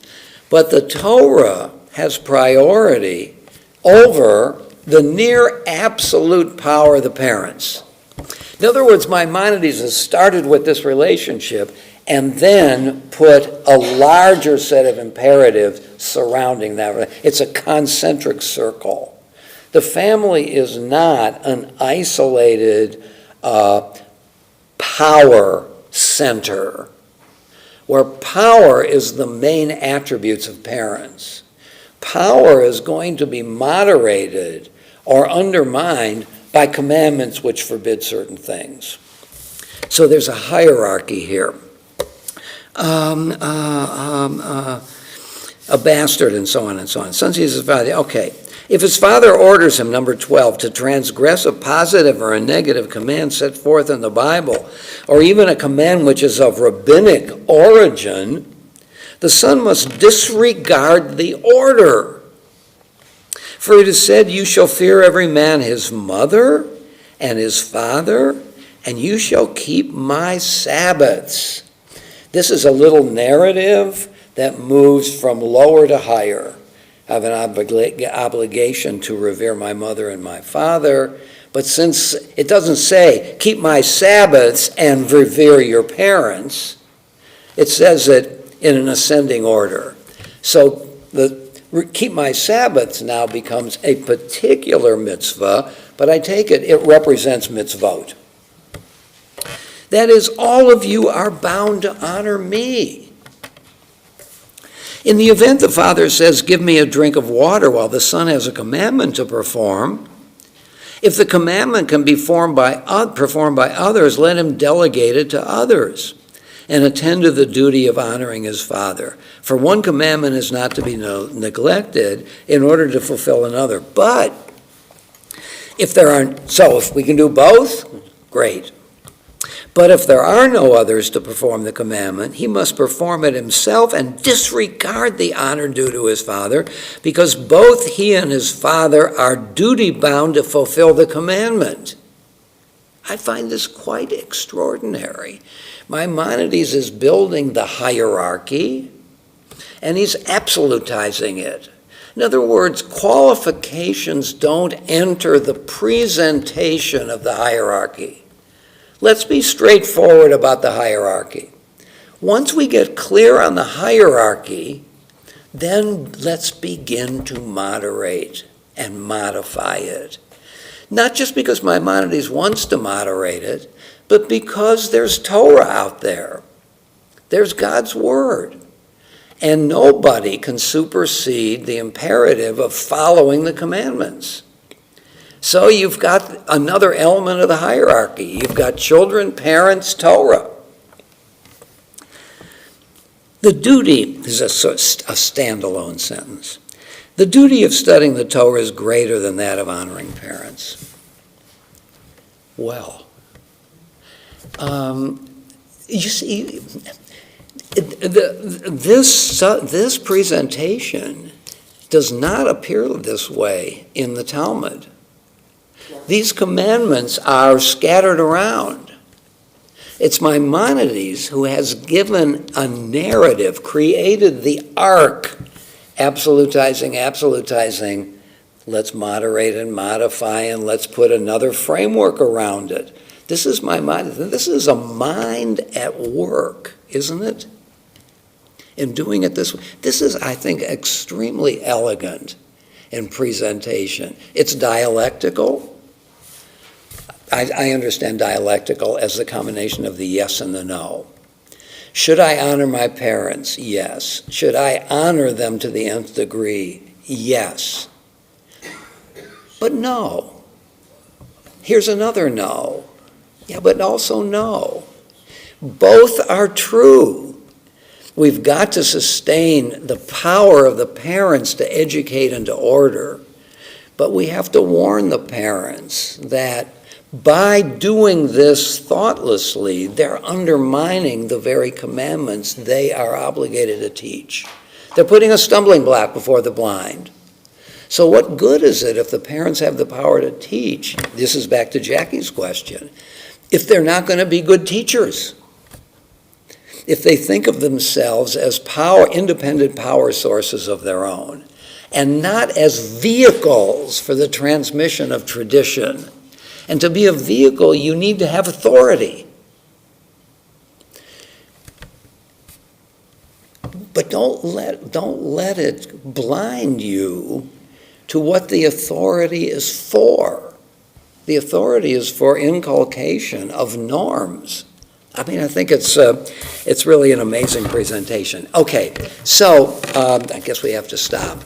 [SPEAKER 6] But the Torah has priority over the near absolute power of the parents. In other words, Maimonides has started with this relationship and then put a larger set of imperatives surrounding that. It's a concentric circle. The family is not an isolated power center, where power is the main attributes of parents. Power is going to be moderated or undermined by commandments which forbid certain things. So there's a hierarchy here. A bastard and so on and so on. Son sees his father. Okay. If his father orders him, number 12, to transgress a positive or a negative command set forth in the Bible, or even a command which is of rabbinic origin, the son must disregard the order. For it is said, you shall fear every man his mother and his father, and you shall keep my Sabbaths. This is a little narrative that moves from lower to higher. I have an obligation to revere my mother and my father, but since it doesn't say, keep my Sabbaths and revere your parents, it says it in an ascending order. So the keep my Sabbaths now becomes a particular mitzvah, but I take it represents mitzvot. That is, all of you are bound to honor me. In the event the father says, give me a drink of water while the son has a commandment to perform, if the commandment can be performed by others, let him delegate it to others. and attend to the duty of honoring his father. For one commandment is not to be neglected in order to fulfill another. But if we can do both, great. But if there are no others to perform the commandment, he must perform it himself and disregard the honor due to his father, because both he and his father are duty-bound to fulfill the commandment. I find this quite extraordinary. Maimonides is building the hierarchy, and he's absolutizing it. In other words, qualifications don't enter the presentation of the hierarchy. Let's be straightforward about the hierarchy. Once we get clear on the hierarchy, then let's begin to moderate and modify it. Not just because Maimonides wants to moderate it, but because there's Torah out there. There's God's Word. And nobody can supersede the imperative of following the commandments. So you've got another element of the hierarchy. You've got children, parents, Torah. The duty is a standalone sentence. The duty of studying the Torah is greater than that of honoring parents. Well, you see, this presentation does not appear this way in the Talmud. These commandments are scattered around. It's Maimonides who has given a narrative, created the arc, absolutizing, let's moderate and modify, and let's put another framework around it. This is Maimonides. This is a mind at work, isn't it? In doing it this way. This is, I think, extremely elegant in presentation. It's dialectical. I understand dialectical as the combination of the yes and the no. Should I honor my parents? Yes. Should I honor them to the nth degree? Yes. But no. Here's another no. Yeah, but also no. Both are true. We've got to sustain the power of the parents to educate and to order, but we have to warn the parents that by doing this thoughtlessly, they're undermining the very commandments they are obligated to teach. They're putting a stumbling block before the blind. So what good is it if the parents have the power to teach? This is back to Jackie's question. If they're not going to be good teachers, if they think of themselves as independent power sources of their own, and not as vehicles for the transmission of tradition. And to be a vehicle, you need to have authority. But don't let it blind you to what the authority is for. The authority is for inculcation of norms. I mean, I think it's really an amazing presentation. Okay, so I guess we have to stop.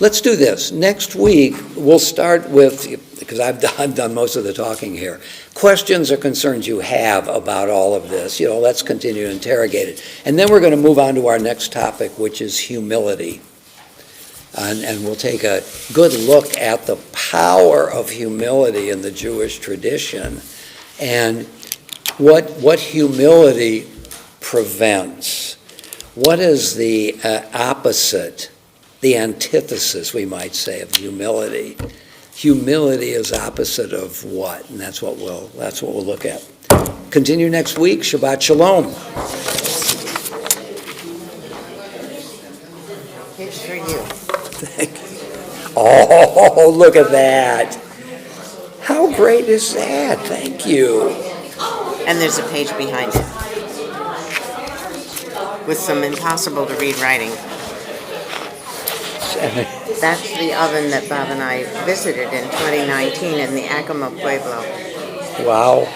[SPEAKER 6] Let's do this. Next week, we'll start with, because I've done most of the talking here, questions or concerns you have about all of this. Let's continue to interrogate it. And then we're going to move on to our next topic, which is humility. And we'll take a good look at the power of humility in the Jewish tradition and what humility prevents. What is the opposite, the antithesis, we might say, of humility? Humility is opposite of what? And that's what we'll look at. Continue next week. Shabbat Shalom.
[SPEAKER 1] It's for you.
[SPEAKER 6] Oh, look at that. How great is that? Thank you.
[SPEAKER 1] And there's a page behind it with some impossible to read writing. That's the oven that Bob and I visited in 2019 in the Acoma Pueblo.
[SPEAKER 6] Wow.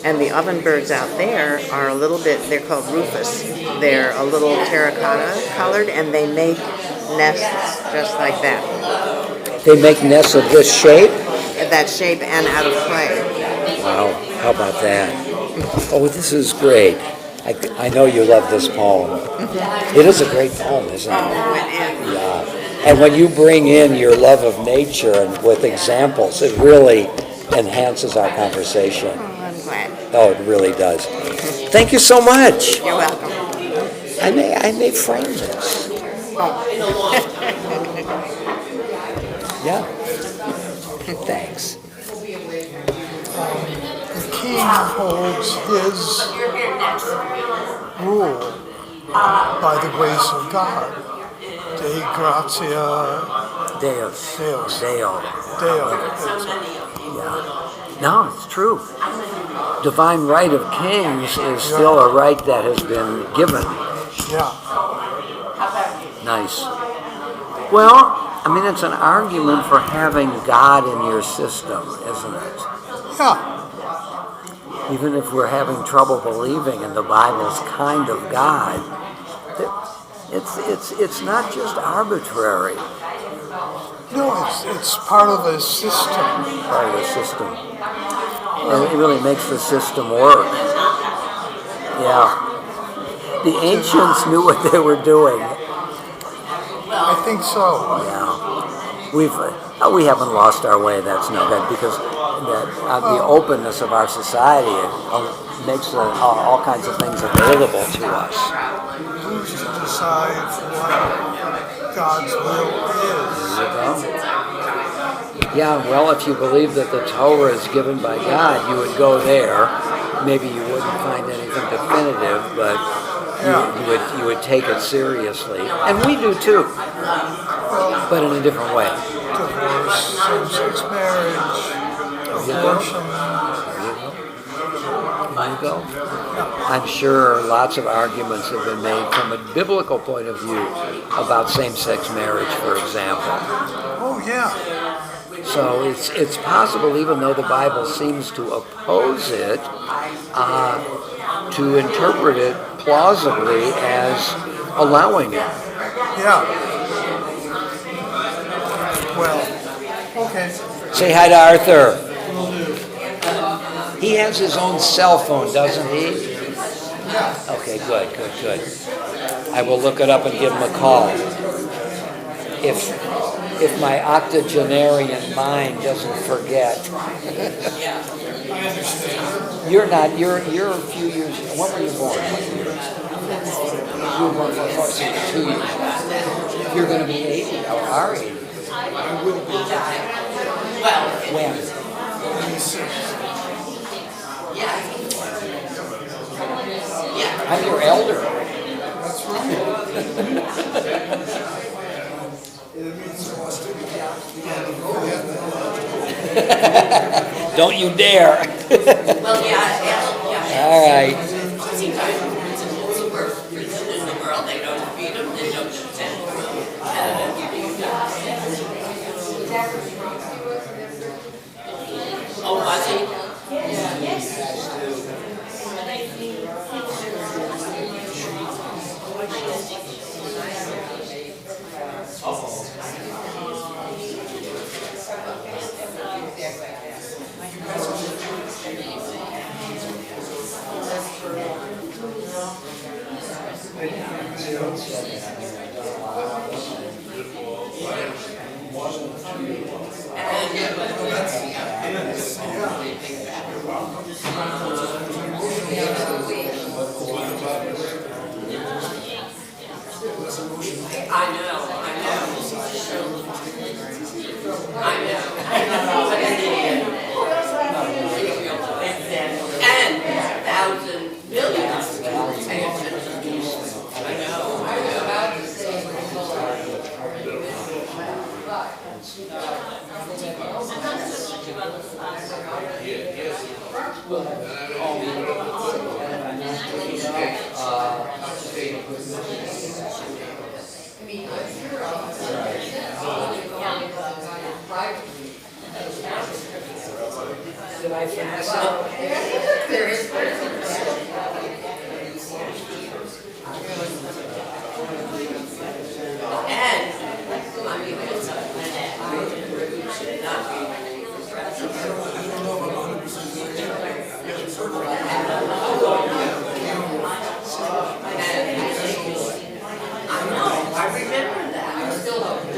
[SPEAKER 1] And the oven birds out there are they're called rufous. They're a little terracotta colored, and they make nests just like that.
[SPEAKER 6] They make nests of this shape?
[SPEAKER 1] That shape and out of clay.
[SPEAKER 6] Wow. How about that? Oh, this is great. I know you love this poem. It is a great poem, isn't it?
[SPEAKER 1] Oh, it is.
[SPEAKER 6] Yeah. And when you bring in your love of nature and with examples, it really enhances our conversation.
[SPEAKER 1] Oh, I'm glad.
[SPEAKER 6] Oh, it really does. Thank you so much.
[SPEAKER 1] You're welcome.
[SPEAKER 6] I may frame this. Yeah. Thanks.
[SPEAKER 12] The king holds his rule by the grace of God. Dei gratia
[SPEAKER 6] Deus.
[SPEAKER 12] Deus.
[SPEAKER 6] Deo.
[SPEAKER 12] Deo.
[SPEAKER 6] Yeah. No, it's true. Divine right of kings is still a right that has been given.
[SPEAKER 12] Yeah.
[SPEAKER 6] Nice. Well, I mean, it's an argument for having God in your system, isn't it?
[SPEAKER 12] Yeah.
[SPEAKER 6] Even if we're having trouble believing in the Bible's kind of God, it's not just arbitrary.
[SPEAKER 12] No, it's part of a system.
[SPEAKER 6] Part of the system. And it really makes the system work. Yeah. The ancients knew what they were doing.
[SPEAKER 12] I think so.
[SPEAKER 6] Yeah. We haven't lost our way, that's no good, because the openness of our society makes all kinds of things available to us.
[SPEAKER 12] Who's to decide what God's will is?
[SPEAKER 6] Yeah, well, if you believe that the Torah is given by God, you would go there. Maybe you wouldn't find anything definitive, but you would take it seriously. And we do too, but in a different way.
[SPEAKER 12] Divorce, same-sex marriage, abortion.
[SPEAKER 6] There you go. I'm sure lots of arguments have been made from a biblical point of view about same-sex marriage, for example.
[SPEAKER 12] Oh, yeah.
[SPEAKER 6] So it's possible, even though the Bible seems to oppose it, to interpret it plausibly as allowing it.
[SPEAKER 12] Yeah. Well, okay.
[SPEAKER 6] Say hi to Arthur. He has his own cell phone, doesn't he? Okay, good. I will look it up and give him a call. If my octogenarian mind doesn't forget. You're a few years, when were you born? You were born for 2 years. You're going to be 80, or are 80.
[SPEAKER 3] I will be.
[SPEAKER 6] When?
[SPEAKER 3] 26.
[SPEAKER 6] I'm your elder.
[SPEAKER 3] That's right. It means for us to begin to go yet.
[SPEAKER 6] Don't you dare.
[SPEAKER 1] Well, yeah.
[SPEAKER 6] All right.
[SPEAKER 1] Sometimes it's the worst prison in the world. They don't feed them, they don't send Oh, was he? Yes.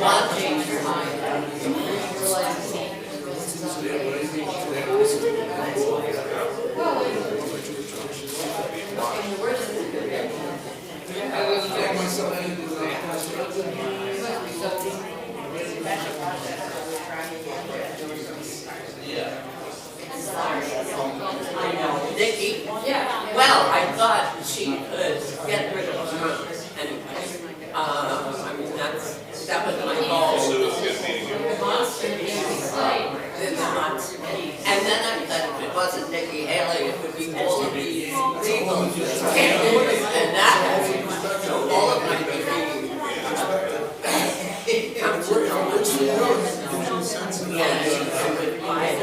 [SPEAKER 1] one teacher. I know, Nikki? Yeah. Well, I thought she could get rid of her anyway. I mean, that was my goal. And then I thought if it wasn't Nikki Haley, it would be all of these legal candidates, and that so all of my come to know. Yes, I would buy it.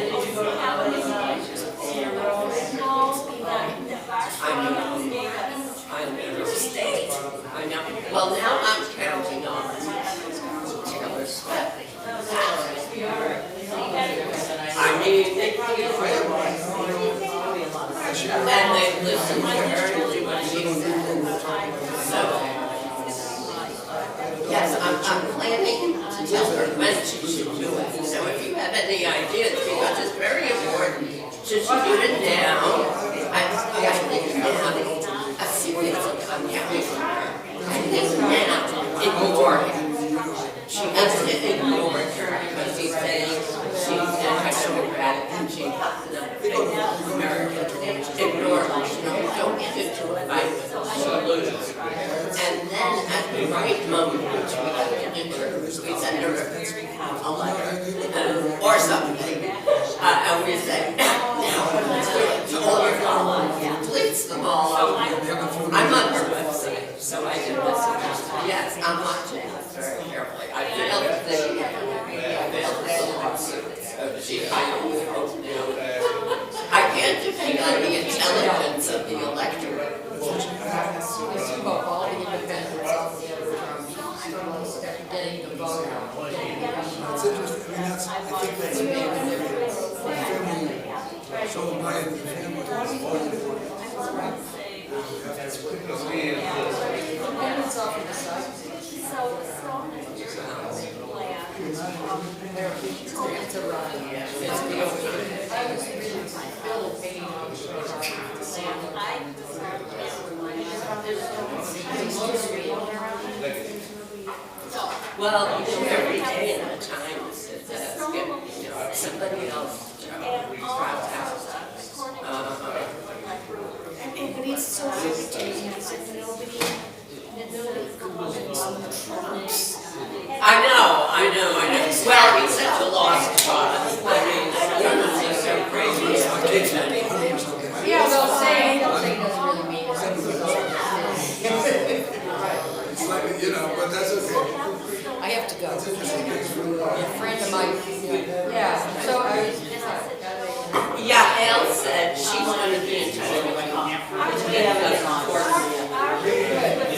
[SPEAKER 1] I know. Well, now I'm counting on Taylor Swift. I mean, they and they listen to her and do what she says. So, yes, I'm planning to tell her when she should do it. So if you have any ideas, because it's very important, should she do it now? I think now, a series of counting for her. I think now, ignore him. She has to ignore her because he's saying she's anti-democratic and she has nothing American. Ignore her. No, don't get into a fight with her. She'll lose. And then at the right moment, which we can get into, we send her a letter or something. And we say, now, let's do it. To all your followers, please them all over. I'm on her website, so I can listen. Yes, I'm watching this very carefully. I failed the lawsuit. I can't depend on the intelligence of the electorate.
[SPEAKER 7] Getting the vote out.
[SPEAKER 3] It's interesting, I mean, I think that's family, so my family is very important.
[SPEAKER 1] Well, every day at a time, somebody else drops out.
[SPEAKER 8] And it's so irritating, it's like nobody comments.
[SPEAKER 1] I know. Well, he's such a lost cause. I mean, he's so crazy.
[SPEAKER 7] Yeah, they'll say it doesn't really mean
[SPEAKER 3] It's like, you know, but that's okay.
[SPEAKER 7] I have to go.
[SPEAKER 3] It's interesting, thanks for the.
[SPEAKER 7] A friend of mine, yeah, so I was.
[SPEAKER 1] Yeah, Elle said she's going to be in touch with me.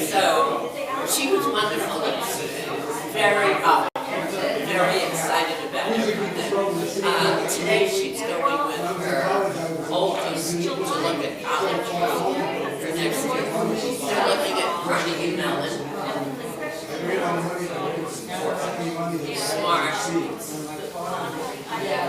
[SPEAKER 1] So she was wonderful, very excited about it. Today she's going with her oldest to look at college for next year. They're looking at Carnegie Mellon. Smart.
[SPEAKER 7] Yeah.